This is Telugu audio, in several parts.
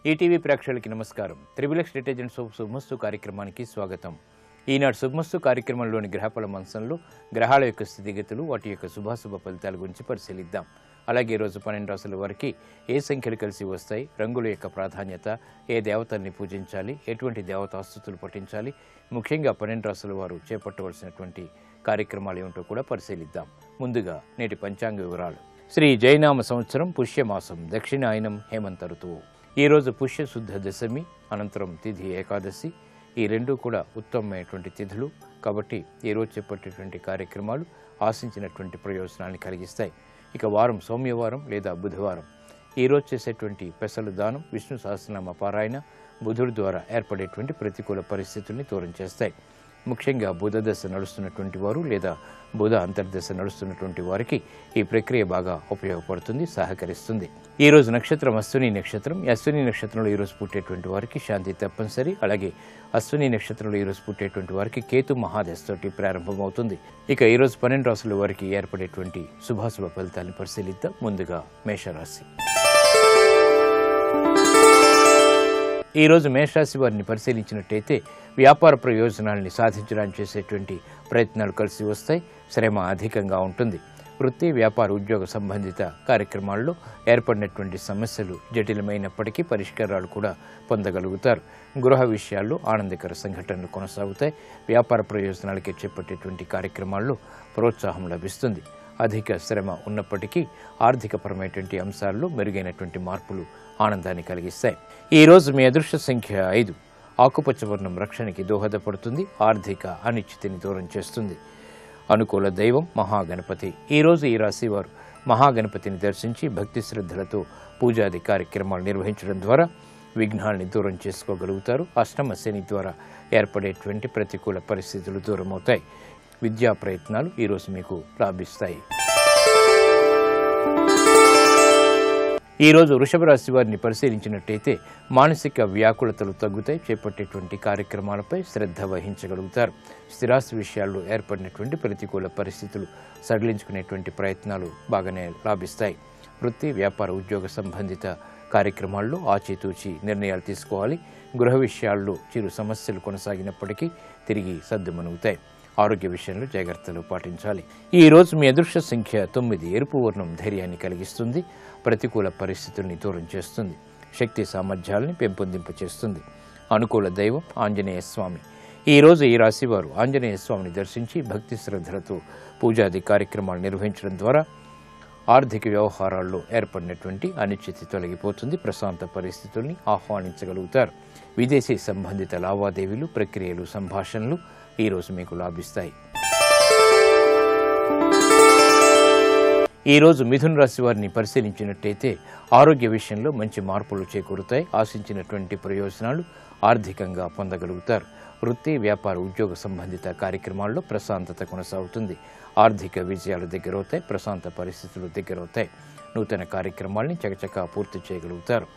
ఈటీవీ ప్రేక్షకులకి నమస్కారం. త్రిబులెక్స్ డిటర్జెంట్స్ ఆఫ్ శుభమస్తు కార్యక్రమానికి స్వాగతం. ఈనాడు శుభమస్తు కార్యక్రమంలోని గ్రహఫల మంచంలో గ్రహాల యొక్క స్థితిగతులు, వాటి యొక్క శుభాశుభ ఫలితాల గురించి పరిశీలిద్దాం. అలాగే ఈరోజు 12 రాశుల వారికి ఏ సంఖ్యలు కలిసి వస్తాయి, రంగుల యొక్క ప్రాధాన్యత, ఏ దేవతల్ని పూజించాలి, ఎటువంటి దేవతాస్తుతులు పఠించాలి, ముఖ్యంగా 12 రాశుల వారు చేపట్టవలసినటువంటి కార్యక్రమాలు ఏమిటో కూడా పరిశీలిద్దాం. ముందుగా నేటి పంచాంగ వివరాలు. శ్రీ జైనామ సంవత్సరం పుష్యమాసం, దక్షిణాయనం, హేమంత ఋతువు. ఈరోజు పుష్యశుద్ధ దశమి, అనంతరం తిథి ఏకాదశి. ఈ రెండు కూడా ఉత్తమమైనటువంటి తిథులు కాబట్టి ఈరోజు చేపట్టేటువంటి కార్యక్రమాలు ఆశించినటువంటి ప్రయోజనాన్ని కలిగిస్తాయి. ఇక వారం సోమవారం లేదా బుధవారం. ఈరోజు చేసేటువంటి పెసలు దానం, విష్ణు సహస్రనామ పారాయణ బుధుడి ద్వారా ఏర్పడేటువంటి ప్రతికూల పరిస్థితుల్ని దూరం చేస్తాయి. ముఖ్యంగా బుధ దశ నడుస్తున్నటువంటి వారు లేదా బుధ అంతర్దశ నడుస్తున్నటువంటి వారికి ఈ ప్రక్రియ బాగా ఉపయోగపడుతుంది, సహకరిస్తుంది. ఈరోజు నక్షత్రం అశ్విని నక్షత్రం. ఈ అశ్విని నక్షత్రంలో ఈరోజు పుట్టేటువంటి వారికి శాంతి తప్పనిసరి. అలాగే అశ్విని నక్షత్రంలో ఈరోజు పుట్టేటువంటి వారికి కేతు మహాదశతోటి ప్రారంభమవుతుంది. ఇక ఈరోజు 12 రాశుల వారికి ఏర్పడేటువంటి శుభాశుభ ఫలితాన్ని పరిశీలిద్దాం. ముందుగా మేషరాశి. ఈరోజు మేషరాశి వారిని పరిశీలించినట్టయితే వ్యాపార ప్రయోజనాలని సాధించడానికి చేసేటువంటి ప్రయత్నాలు కలిసి వస్తాయి. శ్రమ అధికంగా ఉంటుంది. వృత్తి, వ్యాపార, ఉద్యోగ సంబంధిత కార్యక్రమాల్లో ఏర్పడినటువంటి సమస్యలు జటిలమైనప్పటికీ పరిష్కారాలు కూడా పొందగలుగుతారు. గృహ విషయాల్లో ఆనందకర సంఘటనలు కొనసాగుతాయి. వ్యాపార ప్రయోజనాలకి చేపట్టేటువంటి కార్యక్రమాల్లో ప్రోత్సాహం లభిస్తుంది. అధిక శ్రమ ఉన్నప్పటికీ ఆర్థికపరమైనటువంటి అంశాల్లో మెరుగైనటువంటి మార్పులు ఆనందాన్ని కలిగిస్తాయి. ఈరోజు మీ అదృష్ట సంఖ్య 5. ఆకుపచ్చ వర్ణం రక్షణకి దోహదపడుతుంది. ఆర్థిక అనిశ్చితిని దూరం చేస్తుంది. అనుకూల దైవం మహాగణపతి. ఈరోజు ఈ రాశి వారు మహాగణపతిని దర్శించి భక్తి శ్రద్ధలతో పూజాది కార్యక్రమాలు నిర్వహించడం ద్వారా విఘ్నాల్ని దూరం చేసుకోగలుగుతారు. అష్టమ శని ద్వారా ఏర్పడేటువంటి ప్రతికూల పరిస్థితులు దూరమవుతాయి. విద్యా ప్రయత్నాలు ఈరోజు మీకు లాభిస్తాయి. ఈరోజు వృషభ రాశి వారిని పరిశీలించినట్టయితే మానసిక వ్యాకులతలు తగ్గుతాయి. చేపట్టేటువంటి కార్యక్రమాలపై శ్రద్ధ వహించగలుగుతారు. స్థిరాస్తి విషయాల్లో ఏర్పడినటువంటి ప్రతికూల పరిస్థితులు సడలించుకునేటువంటి ప్రయత్నాలు బాగానే లాభిస్తాయి. వృత్తి, వ్యాపార, ఉద్యోగ సంబంధిత కార్యక్రమాల్లో ఆచితూచి నిర్ణయాలు తీసుకోవాలి. గృహ విషయాల్లో చిరు సమస్యలు కొనసాగినప్పటికీ తిరిగి సద్దుమణుగుతాయి. ఆరోగ్య విషయంలో జాగ్రత్తలు పాటించాలి. ఈ రోజు మీ అదృష్ట సంఖ్య 9. ఎరుపు వర్ణం ధైర్యాన్ని కలిగిస్తుంది. ప్రతికూల పరిస్థితుల్ని దూరం చేస్తుంది. శక్తి సామర్థ్యాలని పెంపొందింపచేస్తుంది. అనుకూల దైవం ఆంజనేయ స్వామి. ఈరోజు ఈ రాశి వారు ఆంజనేయ స్వామిని దర్శించి భక్తి శ్రద్ధలతో పూజాది కార్యక్రమాలు నిర్వహించడం ద్వారా ఆర్థిక వ్యవహారాల్లో ఏర్పడినటువంటి అనిశ్చితి తొలగిపోతుంది. ప్రశాంత పరిస్థితుల్ని ఆహ్వానించగలుగుతారు. విదేశీ సంబంధిత లావాదేవీలు, ప్రక్రియలు, సంభాషణలు ఈరోజు మీకు లాభిస్తాయి. ఈరోజు మిథున రాశి వారిని పరిశీలించినట్టయితే ఆరోగ్య విషయంలో మంచి మార్పులు చేకూరుతాయి. ఆశించినటువంటి ప్రయోజనాలు ఆర్థికంగా పొందగలుగుతారు. వృత్తి, వ్యాపార, ఉద్యోగ సంబంధిత కార్యక్రమాల్లో ప్రశాంతత కొనసాగుతుంది. ఆర్థిక విజయాలు దగ్గరవుతాయి. ప్రశాంత పరిస్థితులు దగ్గరవుతాయి. నూతన కార్యక్రమాల్ని చకచకా పూర్తి చేయగలుగుతారు.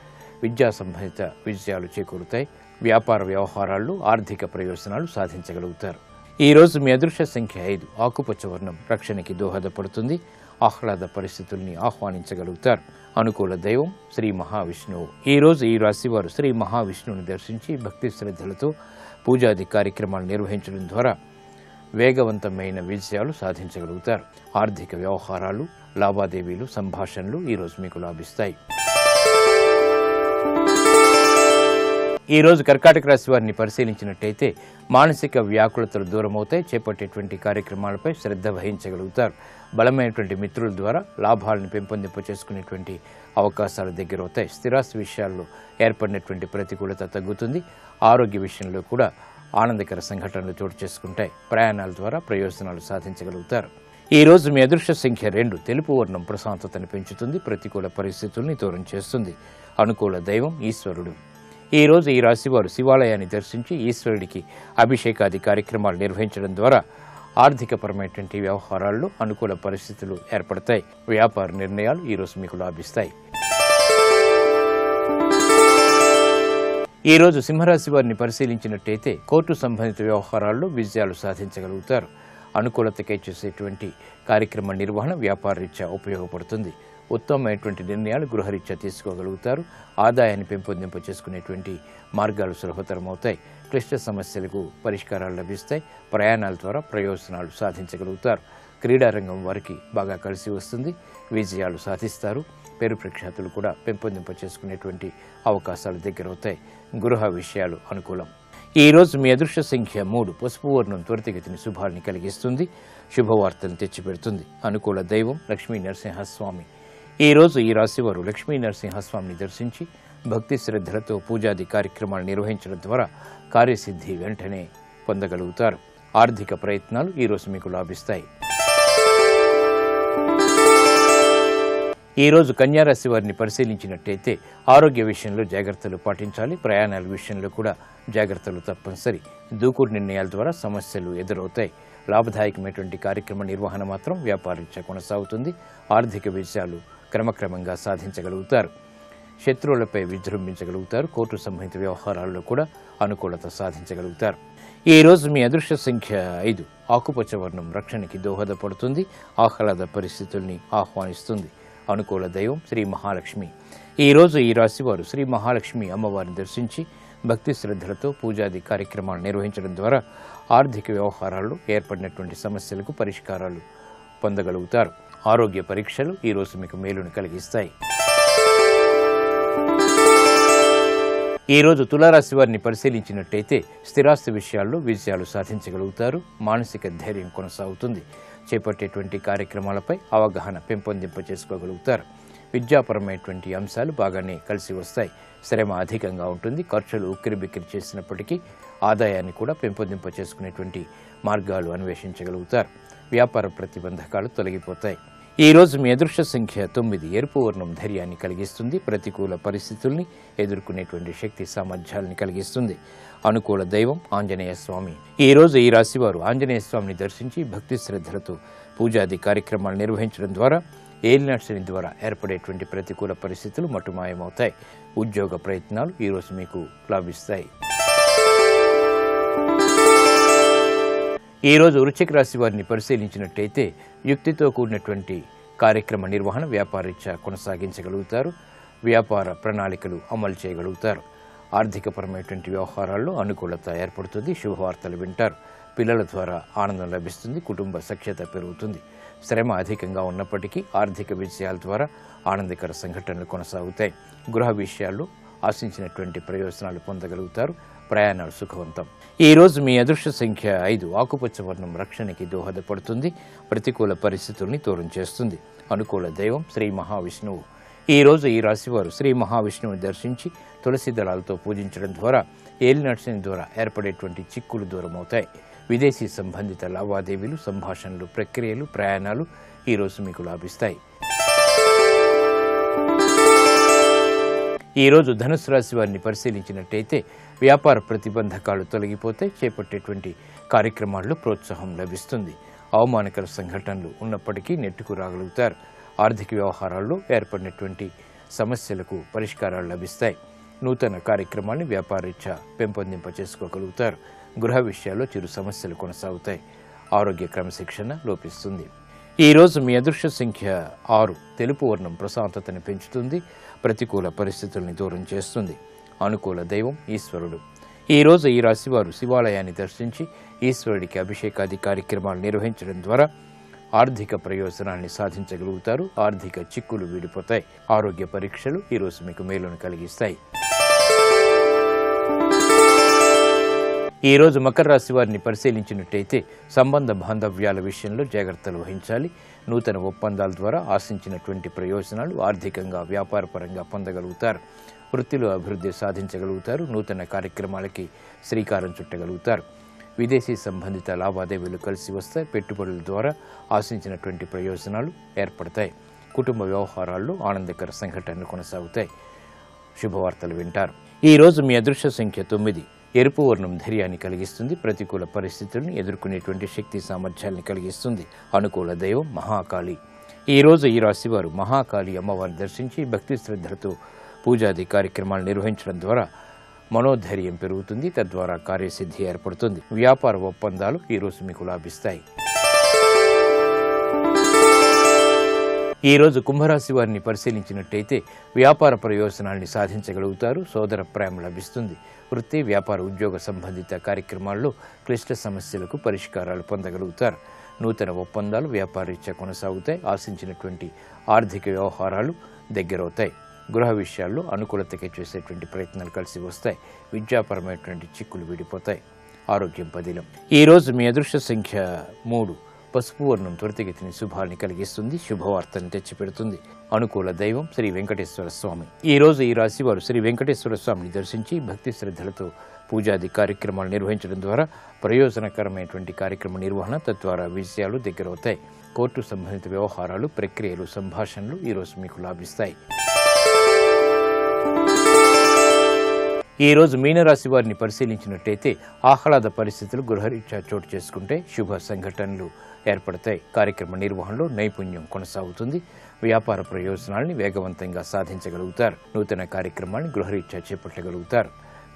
విద్యా సంబంధిత విజయాలు చేకూరుతాయి. వ్యాపార వ్యవహారాల్లో ఆర్థిక ప్రయోజనాలు సాధించగలుగుతారు. ఈరోజు మీ అదృష్ట సంఖ్య 5. ఆకుపచ్చ వర్ణం రక్షణకి దోహదపడుతుంది. ఆహ్లాద పరిస్థితుల్ని ఆహ్వానించగలుగుతారు. అనుకూల దైవం శ్రీ మహావిష్ణువు. ఈరోజు ఈ రాశి వారు శ్రీ మహావిష్ణువుని దర్శించి భక్తి శ్రద్ధలతో పూజాది కార్యక్రమాలు నిర్వహించడం ద్వారా వేగవంతమైన విజయాలు సాధించగలుగుతారు. ఆర్థిక వ్యవహారాలు, లావాదేవీలు, సంభాషణలు ఈరోజు మీకు లాభిస్తాయి. ఈరోజు కర్కాటక రాశి వారిని పరిశీలించినట్టయితే మానసిక వ్యాకులతలు దూరమవుతాయి. చేపట్టేటువంటి కార్యక్రమాలపై శ్రద్ధ వహించగలుగుతారు. బలమైనటువంటి మిత్రుల ద్వారా లాభాలను పెంపొందింపచేసుకునేటువంటి అవకాశాలు దగ్గరవుతాయి. స్థిరాస్తి విషయాల్లో ఏర్పడినటువంటి ప్రతికూలత తగ్గుతుంది. ఆరోగ్య విషయంలో కూడా ఆనందకర సంఘటనలు చోటు చేసుకుంటాయి. ప్రయాణాల ద్వారా ప్రయోజనాలు సాధించగలుగుతారు. ఈరోజు మీ అదృష్ట సంఖ్య 2. తెలుపు వర్ణం ప్రశాంతతను పెంచుతుంది. ప్రతికూల పరిస్థితుల్ని దూరం చేస్తుంది. అనుకూల దైవం ఈశ్వరుడు. ఈరోజు ఈ రాశివారు శివాలయాన్ని దర్శించి ఈశ్వరుడికి అభిషేకాది కార్యక్రమాలు నిర్వహించడం ద్వారా ఆర్థికపరమైనటువంటి వ్యవహారాల్లో అనుకూల పరిస్థితులు ఏర్పడతాయి. వ్యాపార నిర్ణయాలు ఈరోజు మీకు లాభిస్తాయి. ఈరోజు సింహరాశి వారిని పరిశీలించినట్టయితే కోర్టు సంబంధిత వ్యవహారాల్లో విజయాలు సాధించగలుగుతారు. అనుకూలతకై చేసేటువంటి కార్యక్రమ నిర్వహణ వ్యాపార రీత్యా ఉపయోగపడుతుంది. ఉత్తమమైనటువంటి నిర్ణయాలు గృహరీత్యా తీసుకోగలుగుతారు. ఆదాయాన్ని పెంపొందింప చేసుకునేటువంటి మార్గాలు సులభతరమవుతాయి. క్లిష్ట సమస్యలకు పరిష్కారాలు లభిస్తాయి. ప్రయాణాల ద్వారా ప్రయోజనాలు సాధించగలుగుతారు. క్రీడారంగం వారికి బాగా కలిసి వస్తుంది. విజయాలు సాధిస్తారు. పేరు ప్రఖ్యాతులు కూడా పెంపొందింప చేసుకునేటువంటి అవకాశాలు దగ్గరవుతాయి. గృహ విషయాలు అనుకూలం. ఈ రోజు మీ అదృష్ట సంఖ్య 3. పసుపు వర్ణం త్వరితగతిని శుభాల్ని కలిగిస్తుంది. శుభవార్తను తెచ్చిపెడుతుంది. అనుకూల దైవం లక్ష్మీ నరసింహస్వామి. ఈ రోజు ఈ రాశివారు లక్ష్మీ నరసింహస్వామిని దర్శించి భక్తి శ్రద్ధలతో పూజాది కార్యక్రమాలు నిర్వహించడం ద్వారా కార్యసిద్ధి వెంటనే పొందగలుగుతారు. ఆర్థిక ప్రయత్నాలు ఈ రోజు మీకు లాభిస్తాయి. ఈ రోజు కన్యారాశి వారిని పరిశీలించినట్టయితే ఆరోగ్య విషయంలో జాగ్రత్తలు పాటించాలి. ప్రయాణాల విషయంలో కూడా జాగ్రత్తలు తప్పనిసరి. దూకుడు నిర్ణయాల ద్వారా సమస్యలు ఎదురవుతాయి. లాభదాయకమైనటువంటి కార్యక్రమ నిర్వహణ మాత్రం వ్యాపారీత్యా కొనసాగుతుంది. ఆర్థిక విషయాలు క్రమక్రమంగా సాధించగలుగుతారు. శత్రువులపై విజృంభించగలుగుతారు. కోర్టు సంబంధిత వ్యవహారాల్లో కూడా అనుకూలత సాధించగలుగుతారు. ఈ రోజు మీ అదృష్ట సంఖ్య 5. ఆకుపచ్చ వర్ణం రక్షణకి దోహదపడుతుంది. ఆహ్లాద పరిస్థితుల్ని ఆహ్వానిస్తుంది. అనుకూల దైవం శ్రీ మహాలక్ష్మి. ఈ రోజు ఈ రాశివారు శ్రీ మహాలక్ష్మి అమ్మవారిని దర్శించి భక్తి శ్రద్ధలతో పూజాది కార్యక్రమాలు నిర్వహించడం ద్వారా ఆర్థిక వ్యవహారాల్లో ఏర్పడినటువంటి సమస్యలకు పరిష్కారాలు పొందగలుగుతారు. ఆరోగ్య పరీక్షలు ఈ రోజు మీకు మేలును కలిగిస్తాయి. ఈ రోజు తులారాశి వారిని పరిశీలించినట్టయితే స్థిరాస్తి విషయాల్లో విజయాలు సాధించగలుగుతారు. మానసిక ధైర్యం కొనసాగుతుంది. చేపట్టేటువంటి కార్యక్రమాలపై అవగాహన పెంపొందింప చేసుకోగలుగుతారు. విద్యాపరమైనటువంటి అంశాలు బాగానే కలిసి వస్తాయి. శ్రమ అధికంగా ఉంటుంది. ఖర్చులు ఉక్కిరిబిక్కిరి చేసినప్పటికీ ఆదాయాన్ని కూడా పెంపొందింప చేసుకునేటువంటి మార్గాలు అన్వేషించగలుగుతారు. వ్యాపార ప్రతిబంధకాలు తొలగిపోతాయి. ఈ రోజు మీ అదృష్ట సంఖ్య 9. ఎరుపు వర్ణం ధైర్యాన్ని కలిగిస్తుంది. ప్రతికూల పరిస్థితుల్ని ఎదుర్కొనేటువంటి శక్తి సామర్థ్యాలని కలిగిస్తుంది. అనుకూల దైవం ఆంజనేయ స్వామి. ఈ రోజు ఈ రాశివారు ఆంజనేయ స్వామిని దర్శించి భక్తి శ్రద్ధలతో పూజాది కార్యక్రమాలు నిర్వహించడం ద్వారా ఏలినాటి శని ద్వారా ఏర్పడేటువంటి ప్రతికూల పరిస్థితులు మటుమాయమవుతాయి. ఉద్యోగ ప్రయత్నాలు ఈ రోజు మీకు లాభిస్తాయి. ఈ రోజు వృశ్చిక రాశి వారిని పరిశీలించినట్టయితే యుక్తితో కూడినటువంటి కార్యక్రమ నిర్వహణ వ్యాపారీత్యా కొనసాగించగలుగుతారు. వ్యాపార ప్రణాళికలు అమలు చేయగలుగుతారు. ఆర్థికపరమైనటువంటి వ్యవహారాల్లో అనుకూలత ఏర్పడుతుంది. శుభవార్తలు వింటారు. పిల్లల ద్వారా ఆనందం లభిస్తుంది. కుటుంబ సఖ్యత పెరుగుతుంది. శ్రమ అధికంగా ఉన్నప్పటికీ ఆర్థిక విషయాల ద్వారా ఆనందకర సంఘటనలు కొనసాగుతాయి. గృహ విషయాల్లో ఆశించినటువంటి ప్రయోజనాలు పొందగలుగుతారు. ప్రయాణాలు సుఖవంతం. ఈ రోజు మీ అదృష్ట సంఖ్య 5. ఆకుపచ్చ వర్ణం రక్షణకి దోహదపడుతుంది. ప్రతికూల పరిస్థితుల్ని దూరం చేస్తుంది. అనుకూల దైవం శ్రీ మహావిష్ణువు. ఈ రోజు ఈ రాశివారు శ్రీ మహావిష్ణువుని దర్శించి తులసి దళాలతో పూజించడం ద్వారా ఏలినాటి శని ద్వారా ఏర్పడేటువంటి చిక్కులు దూరమవుతాయి. విదేశీ సంబంధిత లావాదేవీలు, సంభాషణలు, ప్రక్రియలు, ప్రయాణాలు ఈ రోజు మీకు లాభిస్తాయి. ఈ రోజు ధనుసు రాశి వారిని పరిశీలించినట్టయితే వ్యాపార ప్రతిబంధకాలు తొలగిపోతే చేపట్టేటువంటి కార్యక్రమాల్లో ప్రోత్సాహం లభిస్తుంది. అవమానకర సంఘటనలు ఉన్నప్పటికీ నెట్టుకు రాగలుగుతారు. ఆర్థిక వ్యవహారాల్లో ఏర్పడినటువంటి సమస్యలకు పరిష్కారాలు లభిస్తాయి. నూతన కార్యక్రమాన్ని వ్యాపారీత్యా పెంపొందింప చేసుకోగలుగుతారు. గృహ విషయాల్లో చిరు సమస్యలు కొనసాగుతాయి. ఆరోగ్య క్రమశిక్షణ లోపిస్తుంది. ఈ రోజు మీ అదృష్ట సంఖ్య 6. తెలుపు వర్ణం ప్రశాంతతని పెంచుతుంది. ప్రతికూల పరిస్థితుల్ని దూరం చేస్తుంది. అనుకూల దైవం ఈశ్వరుడు. ఈ రోజు ఈ రాశివారు శివాలయాన్ని దర్శించి ఈశ్వరుడికి అభిషేకాది కార్యక్రమాలు నిర్వహించడం ద్వారా ఆర్థిక ప్రయోజనాన్ని సాధించగలుగుతారు. ఆర్థిక చిక్కులు వీడిపోతాయి. ఆరోగ్య పరీక్షలు ఈ రోజు మీకు మేలును కలిగిస్తాయి. ఈ రోజు మకర రాశి వారిని పరిశీలించినట్టయితే సంబంధ బాంధవ్యాల విషయంలో జాగ్రత్తలు వహించాలి. నూతన ఒప్పందాల ద్వారా ఆశించినటువంటి ప్రయోజనాలు ఆర్థికంగా వ్యాపారపరంగా పొందగలుగుతారు. వృత్తిలో అభివృద్ధి సాధించగలుగుతారు. నూతన కార్యక్రమాలకి శ్రీకారం చుట్టగలుగుతారు. విదేశీ సంబంధిత లావాదేవీలు కలిసి వస్తాయి. పెట్టుబడుల ద్వారా ఆశించినటువంటి ప్రయోజనాలు ఏర్పడతాయి. కుటుంబ వ్యవహారాల్లో ఆనందకర సంఘటనలు కొనసాగుతాయి. శుభవార్తలు వింటారు. ఈ రోజు మీ అదృష్ట సంఖ్య 9. ఎరుపు వర్ణం ధైర్యాన్ని కలిగిస్తుంది. ప్రతికూల పరిస్థితులను ఎదుర్కొనేటువంటి శక్తి సామర్థ్యాన్ని కలిగిస్తుంది. అనుకూల దైవం మహాకాళి. ఈ రోజు ఈ రాశివారు మహాకాళి అమ్మవారిని దర్శించి భక్తి శ్రద్ధలతో పూజాది కార్యక్రమాలు నిర్వహించడం ద్వారా మనోధైర్యం పెరుగుతుంది. తద్వారా కార్యసిద్ధి ఏర్పడుతుంది. వ్యాపార ఒప్పందాలు ఈ రోజు మీకు లాభిస్తాయి. ఈరోజు కుంభరాశి వారిని పరిశీలించినట్టయితే వ్యాపార ప్రయోజనాల్ని సాధించగలుగుతారు. సోదర ప్రేమ లభిస్తుంది. వృత్తి, వ్యాపార, ఉద్యోగ సంబంధిత కార్యక్రమాల్లో క్లిష్ట సమస్యలకు పరిష్కారాలు పొందగలుగుతారు. నూతన ఒప్పందాలు వ్యాపారరీత్యా కొనసాగుతాయి. ఆశించినటువంటి ఆర్థిక వ్యవహారాలు దగ్గరవుతాయి. గృహ విషయాల్లో అనుకూలతకి చేసేటువంటి ప్రయత్నాలు కలిసి వస్తాయి. విద్యాపరమైనటువంటి చిక్కులు విడిపోతాయి. ఆరోగ్యం పదిలం. ఈరోజు మీ అదృష్ట సంఖ్య 3. పసుపు వర్ణం త్వరితగతిని శుభాల్ని కలిగిస్తుంది. శుభవార్తను తెచ్చిపెడుతుంది. అనుకూల దైవం శ్రీ వెంకటేశ్వర స్వామి. ఈ రోజు ఈ రాశి వారు శ్రీ వెంకటేశ్వర స్వామిని దర్శించి భక్తి శ్రద్ధలతో పూజాది కార్యక్రమాలు నిర్వహించడం ద్వారా ప్రయోజనకరమైనటువంటి కార్యక్రమ నిర్వహణ, తద్వారా విజయాలు దగ్గరవుతాయి. కోర్టు సంబంధిత వ్యవహారాలు, ప్రక్రియలు, సంభాషణలు ఈరోజు మీకు లాభిస్తాయి. ఈ రోజు మీనరాశి వారిని పరిశీలించినట్టయితే ఆహ్లాద పరిస్థితులు గృహరీత్యా చోటు చేసుకుంటే శుభ సంఘటనలు ఏర్పడతాయి. కార్యక్రమ నిర్వహణలో నైపుణ్యం కొనసాగుతుంది. వ్యాపార ప్రయోజనాల్ని వేగవంతంగా సాధించగలుగుతారు. నూతన కార్యక్రమాన్ని గృహరీత్యా చేపట్టగలుగుతారు.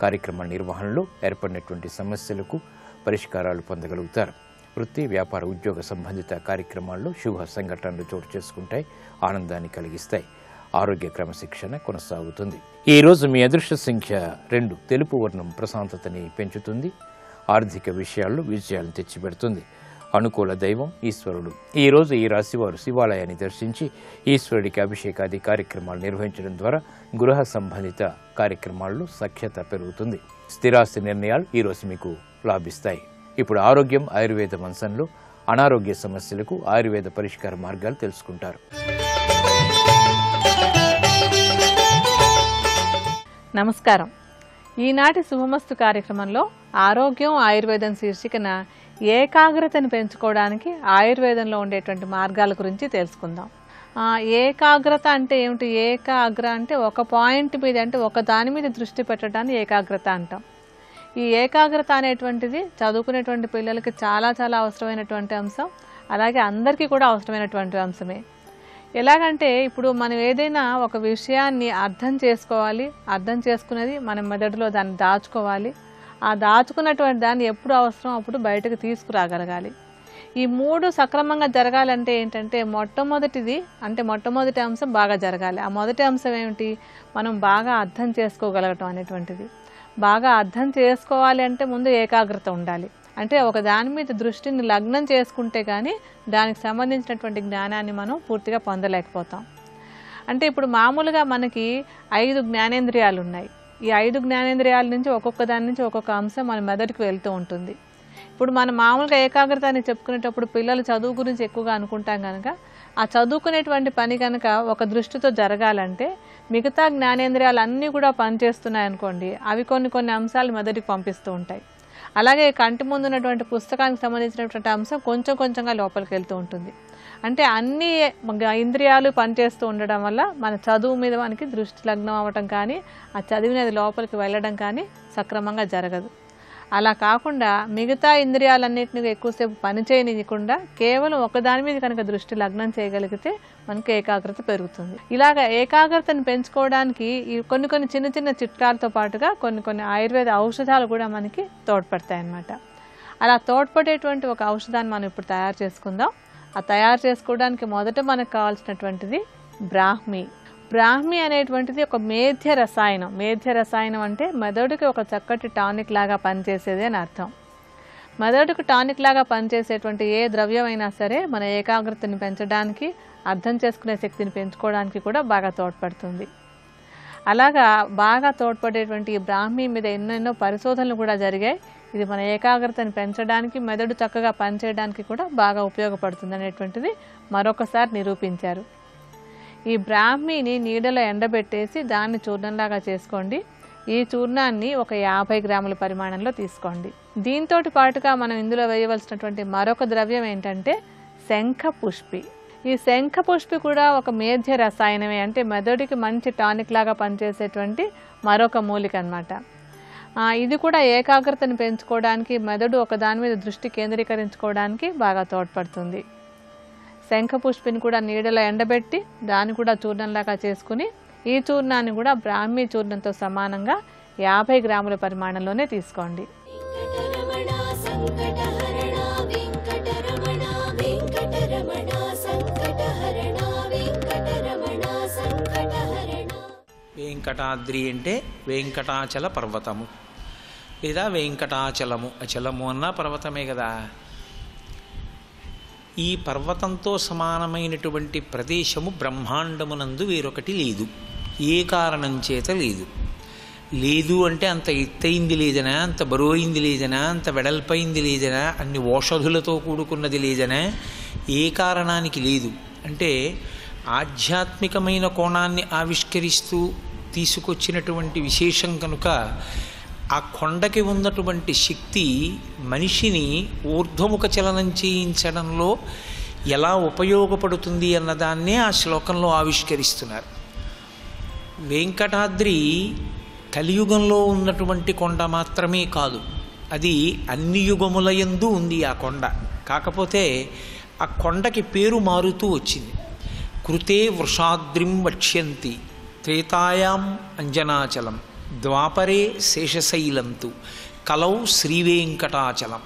కార్యక్రమ నిర్వహణలో ఏర్పడినటువంటి సమస్యలకు పరిష్కారాలు పొందగలుగుతారు. వృత్తి, వ్యాపార, ఉద్యోగ సంబంధిత కార్యక్రమాల్లో శుభ సంఘటనలు చోటు చేసుకుంటాయి. ఆనందాన్ని కలిగిస్తాయి. ఆరోగ్య క్రమశిక్షణ కొనసాగుతుంది. ఈ రోజు మీ అదృష్ట సంఖ్య 2. తెలుపు వర్ణం ప్రశాంతతని పెంచుతుంది. ఆర్థిక విషయాల్లో విజయాలను తెచ్చిపెడుతుంది. అనుకూల దైవం ఈశ్వరుడు. ఈ రోజు ఈ రాశి వారు శివాలయాన్ని దర్శించి ఈశ్వరుడికి అభిషేకాది కార్యక్రమాలు నిర్వహించడం ద్వారా గృహ సంబంధిత కార్యక్రమాల్లో సఖ్యత పెరుగుతుంది. స్థిరాస్తి నిర్ణయాలు ఈరోజు మీకు లాభిస్తాయి. ఇప్పుడు ఆరోగ్యం, ఆయుర్వేద అంశంలో అనారోగ్య సమస్యలకు ఆయుర్వేద పరిష్కార మార్గాలు తెలుసుకుంటారు. నమస్కారం. ఈనాటి శుభమస్తు కార్యక్రమంలో ఆరోగ్యం, ఆయుర్వేదం శీర్షికన ఏకాగ్రతను పెంచుకోవడానికి ఆయుర్వేదంలో ఉండేటువంటి మార్గాల గురించి తెలుసుకుందాం. ఏకాగ్రత అంటే ఏమిటి? ఏకాగ్ర అంటే ఒక పాయింట్ మీద, అంటే ఒక దాని మీద దృష్టి పెట్టడాన్ని ఏకాగ్రత అంటాం. ఈ ఏకాగ్రత అనేటువంటిది చదువుకునేటువంటి పిల్లలకి చాలా చాలా అవసరమైనటువంటి అంశం. అలాగే అందరికీ కూడా అవసరమైనటువంటి అంశమే. ఎలాగంటే ఇప్పుడు మనం ఏదైనా ఒక విషయాన్ని అర్థం చేసుకోవాలి. అర్థం చేసుకునేది మన మెదడులో దాన్ని దాచుకోవాలి. ఆ దాచుకున్నటువంటి దాన్ని ఎప్పుడు అవసరం అప్పుడు బయటకు తీసుకురాగలగాలి. ఈ 3 సక్రమంగా జరగాలంటే ఏంటంటే మొట్టమొదటి అంశం బాగా జరగాలి. ఆ మొదటి అంశం ఏమిటి? మనం బాగా అర్థం చేసుకోగలగటం అనేటువంటిది. బాగా అర్థం చేసుకోవాలి అంటే ముందు ఏకాగ్రత ఉండాలి. అంటే ఒక దాని మీద దృష్టిని లగ్నం చేసుకుంటే కానీ దానికి సంబంధించినటువంటి జ్ఞానాన్ని మనం పూర్తిగా పొందలేకపోతాం. అంటే ఇప్పుడు మామూలుగా మనకి 5 జ్ఞానేంద్రియాలు ఉన్నాయి. ఈ 5 జ్ఞానేంద్రియాల నుంచి ఒక్కొక్క దాని నుంచి ఒక్కొక్క అంశం మన మెదడుకు వెళ్తూ ఉంటుంది. ఇప్పుడు మనం మామూలుగా ఏకాగ్రత అని చెప్పుకునేటప్పుడు పిల్లలు చదువు గురించి ఎక్కువగా అనుకుంటాం కనుక ఆ చదువుకునేటువంటి పని కనుక ఒక దృష్టితో జరగాలంటే మిగతా జ్ఞానేంద్రియాలు అన్నీ కూడా పనిచేస్తున్నాయి అనుకోండి, అవి కొన్ని అంశాలు మెదడుకు పంపిస్తూ ఉంటాయి. అలాగే కంటి ముందు ఉన్నటువంటి పుస్తకానికి సంబంధించినటువంటి అంశం కొంచెంగా లోపలికి వెళ్తూ ఉంటుంది. అంటే అన్ని ఇంద్రియాలు పనిచేస్తూ ఉండడం వల్ల మన చదువు మీద మనకి దృష్టి లగ్నం అవ్వటం కానీ ఆ చదివినది లోపలికి వెళ్ళడం కానీ సక్రమంగా జరగదు. అలా కాకుండా మిగతా ఇంద్రియాలన్నింటినీ ఎక్కువసేపు పనిచేయనియకుండా కేవలం ఒకదాని మీద కనుక దృష్టి లగ్నం చేయగలిగితే మనకి ఏకాగ్రత పెరుగుతుంది. ఇలాగ ఏకాగ్రతను పెంచుకోవడానికి కొన్ని చిన్న చిట్కాలతో పాటుగా కొన్ని ఆయుర్వేద ఔషధాలు కూడా మనకి తోడ్పడతాయి అన్నమాట. అలా తోడ్పడేటువంటి ఒక ఔషధాన్ని మనం ఇప్పుడు తయారు చేసుకుందాం. ఆ తయారు చేసుకోవడానికి మొదట మనకు కావాల్సినటువంటిది బ్రాహ్మి. బ్రాహ్మి అనేటువంటిది ఒక మేధ్య రసాయనం. మేధ్య రసాయనం అంటే మెదడుకి ఒక చక్కటి టానిక్ లాగా పనిచేసేది అని అర్థం. మెదడుకు టానిక్ లాగా పనిచేసేటువంటి ఏ ద్రవ్యమైనా సరే మన ఏకాగ్రతని పెంచడానికి, అర్థం చేసుకునే శక్తిని పెంచుకోవడానికి కూడా బాగా తోడ్పడుతుంది. అలాగా బాగా తోడ్పడేటువంటి ఈ బ్రాహ్మి మీద ఎన్నెన్నో పరిశోధనలు కూడా జరిగాయి. ఇది మన ఏకాగ్రతని పెంచడానికి, మెదడు చక్కగా పనిచేయడానికి కూడా బాగా ఉపయోగపడుతుంది అనేటువంటిది మరొకసారి నిరూపించారు. ఈ బ్రాహ్మిని నీడలో ఎండబెట్టేసి దాన్ని చూర్ణంలాగా చేసుకోండి. ఈ చూర్ణాన్ని ఒక 50 గ్రాముల పరిమాణంలో తీసుకోండి. దీంతో పాటుగా మనం ఇందులో వేయవలసినటువంటి మరొక ద్రవ్యం ఏంటంటే శంఖ పుష్పి. ఈ శంఖ పుష్పి కూడా ఒక మేధ్య రసాయనమే. అంటే మెదడుకి మంచి టానిక్ లాగా పనిచేసేటువంటి మరొక మూలిక అన్నమాట. ఇది కూడా ఏకాగ్రతను పెంచుకోవడానికి, మెదడు ఒక దాని మీద దృష్టి కేంద్రీకరించుకోవడానికి బాగా తోడ్పడుతుంది. శంఖ పుష్పిని కూడా నీడలో ఎండబెట్టి దాన్ని కూడా చూర్ణంలాగా చేసుకుని ఈ చూర్ణాన్ని కూడా బ్రాహ్మీ చూర్ణంతో సమానంగా 50 గ్రాముల పరిమాణంలోనే తీసుకోండి. వెంకటాద్రి అంటే వెంకటాచల పర్వతము లేదా వెంకటాచలము. అచలము అన్నా పర్వతమే కదా. ఈ పర్వతంతో సమానమైనటువంటి ప్రదేశము బ్రహ్మాండమునందు వేరొకటి లేదు. ఏ కారణం చేత లేదు. లేదు అంటే అంత ఎత్తైంది లేదనా, అంత బరువైంది లేదనా, అంత వెడల్పైంది లేదనా, అన్ని ఓషధులతో కూడుకున్నది లేదనా, ఏ కారణానికి లేదు అంటే ఆధ్యాత్మికమైన కోణాన్ని ఆవిష్కరిస్తూ తీసుకొచ్చినటువంటి విశేషం కనుక ఆ కొండకి ఉన్నటువంటి శక్తి మనిషిని ఊర్ధ్వముఖ చలనం చేయించడంలో ఎలా ఉపయోగపడుతుంది అన్నదాన్నే ఆ శ్లోకంలో ఆవిష్కరిస్తున్నారు. వెంకటాద్రి కలియుగంలో ఉన్నటువంటి కొండ మాత్రమే కాదు, అది అన్ని యుగముల యందు ఉంది ఆ కొండ. కాకపోతే ఆ కొండకి పేరు మారుతూ వచ్చింది. కృతే వృషాద్రిం వక్ష్యంతి త్రేతాయాం అంజనాచలం ద్వాపరే శేషశైలంతు కలౌ శ్రీవేంకటాచలం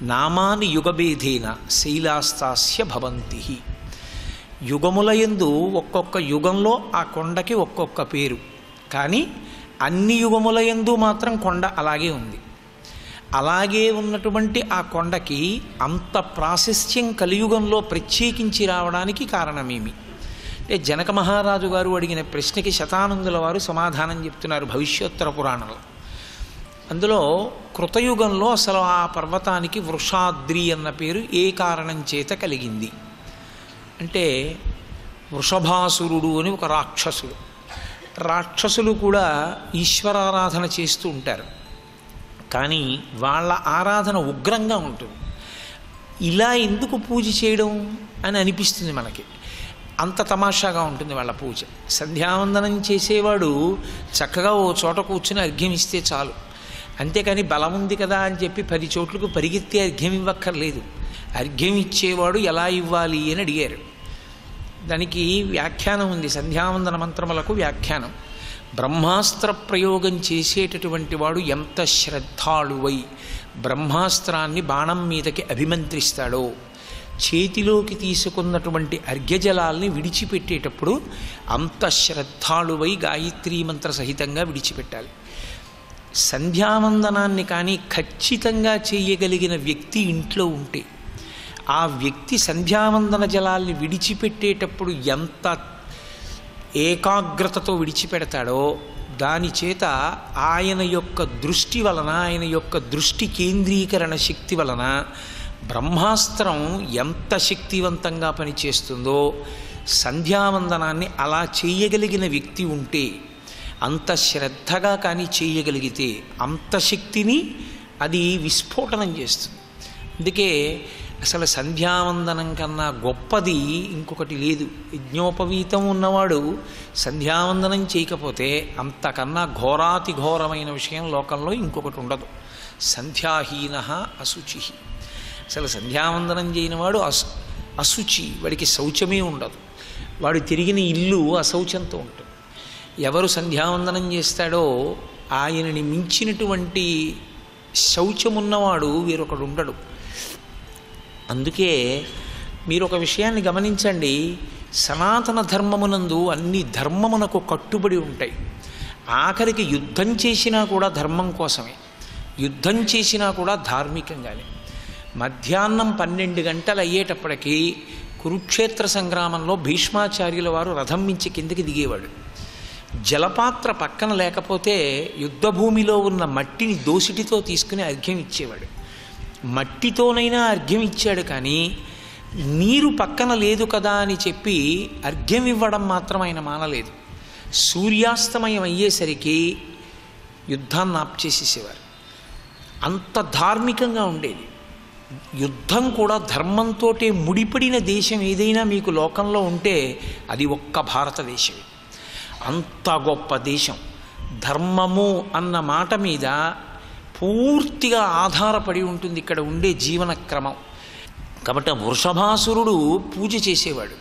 నామాని యుగభేదేన శైలాస్తాస్య భవంతి. యుగములయందు ఒక్కొక్క యుగంలో ఆ కొండకి ఒక్కొక్క పేరు, కానీ అన్ని యుగములయందు మాత్రం కొండ అలాగే ఉంది. అలాగే ఉన్నటువంటి ఆ కొండకి అంత ప్రాశస్త్యం కలియుగంలో ప్రత్యేకించి రావడానికి కారణమేమి అంటే జనక మహారాజు గారు అడిగిన ప్రశ్నకి శతానందుల వారు సమాధానం చెప్తున్నారు భవిష్యోత్తర పురాణంలో. అందులో కృతయుగంలో అసలు ఆ పర్వతానికి వృషాద్రి అన్న పేరు ఏ కారణం చేత కలిగింది అంటే వృషభాసురుడు అని ఒక రాక్షసుడు. రాక్షసులు కూడా ఈశ్వరారాధన చేస్తూ ఉంటారు, కానీ వాళ్ళ ఆరాధన ఉగ్రంగా ఉంటుంది. ఇలా ఎందుకు పూజ చేయడం అని అనిపిస్తుంది మనకి. అంత తమాషాగా ఉంటుంది వాళ్ళ పూజ. సంధ్యావందనం చేసేవాడు చక్కగా ఓ చోట కూర్చుని అర్ఘ్యం ఇస్తే చాలు, అంతేకాని బలం ఉంది కదా అని చెప్పి 10 చోట్లకు పరిగెత్తి అర్ఘ్యం ఇవ్వక్కర్లేదు. అర్ఘ్యం ఇచ్చేవాడు ఎలా ఇవ్వాలి అని అడిగారు. దానికి వ్యాఖ్యానం ఉంది, సంధ్యావందన మంత్రములకు వ్యాఖ్యానం. బ్రహ్మాస్త్ర ప్రయోగం చేసేటటువంటి వాడు ఎంత శ్రద్ధాళువై బ్రహ్మాస్త్రాన్ని బాణం మీదకి అభిమంత్రిస్తాడో, చేతిలోకి తీసుకున్నటువంటి అర్ఘ్యజలాల్ని విడిచిపెట్టేటప్పుడు అంత శ్రద్ధాళువై గాయత్రీ మంత్ర సహితంగా విడిచిపెట్టాలి. సంధ్యావందనాన్ని కానీ ఖచ్చితంగా చేయగలిగిన వ్యక్తి ఇంట్లో ఉంటే ఆ వ్యక్తి సంధ్యావందన జలాల్ని విడిచిపెట్టేటప్పుడు ఎంత ఏకాగ్రతతో విడిచిపెడతాడో దాని చేత ఆయన యొక్క దృష్టి వలన, ఆయన యొక్క దృష్టి కేంద్రీకరణ శక్తి వలన బ్రహ్మాస్త్రం ఎంత శక్తివంతంగా పనిచేస్తుందో, సంధ్యావందనాన్ని అలా చేయగలిగిన వ్యక్తి ఉంటే, అంత శ్రద్ధగా కానీ చేయగలిగితే అంత శక్తిని అది విస్ఫోటనం చేస్తుంది. అందుకే అసలు సంధ్యావందనం కన్నా గొప్పది ఇంకొకటి లేదు. యజ్ఞోపవీతం ఉన్నవాడు సంధ్యావందనం చేయకపోతే అంతకన్నా ఘోరాతి ఘోరమైన విషయం లోకంలో ఇంకొకటి ఉండదు. సంధ్యాహీన అశుచి. అసలు సంధ్యావందనం చేయనివాడు అశుచి, వాడికి శౌచమే ఉండదు. వాడు తిరిగిన ఇల్లు అశౌచంతో ఉంటుంది. ఎవరు సంధ్యావందనం చేస్తాడో ఆయనని మించినటువంటి శౌచమున్నవాడు వేరొకడు ఉండడు. అందుకే మీరు ఒక విషయాన్ని గమనించండి, సనాతన ధర్మమునందు అన్ని ధర్మమునకు కట్టుబడి ఉంటాయి. ఆఖరికి యుద్ధం చేసినా కూడా ధర్మం కోసమే, యుద్ధం చేసినా కూడా ధార్మికంగానే. మధ్యాహ్నం 12 గంటలు అయ్యేటప్పటికీ కురుక్షేత్ర సంగ్రామంలో భీష్మాచార్యుల వారు రథం మించి కిందకి దిగేవాడు. జలపాత్ర పక్కన లేకపోతే యుద్ధభూమిలో ఉన్న మట్టిని దోసిటితో తీసుకుని అర్ఘ్యం ఇచ్చేవాడు. మట్టితోనైనా అర్ఘ్యం ఇచ్చాడు, కానీ నీరు పక్కన లేదు కదా అని చెప్పి అర్ఘ్యం ఇవ్వడం మాత్రం ఆయన మానలేదు. సూర్యాస్తమయం అయ్యేసరికి యుద్ధాన్ని ఆప్చేసేసేవారు. అంత ధార్మికంగా ఉండేది. యుద్ధం కూడా ధర్మంతో ముడిపడిన దేశం ఏదైనా మీకు లోకంలో ఉంటే అది ఒక్క భారతదేశమే. అంత గొప్ప దేశం. ధర్మము అన్న మాట మీద పూర్తిగా ఆధారపడి ఉంటుంది ఇక్కడ ఉండే జీవన క్రమం. కాబట్టి వృషభాసురుడు పూజ చేసేవాడు.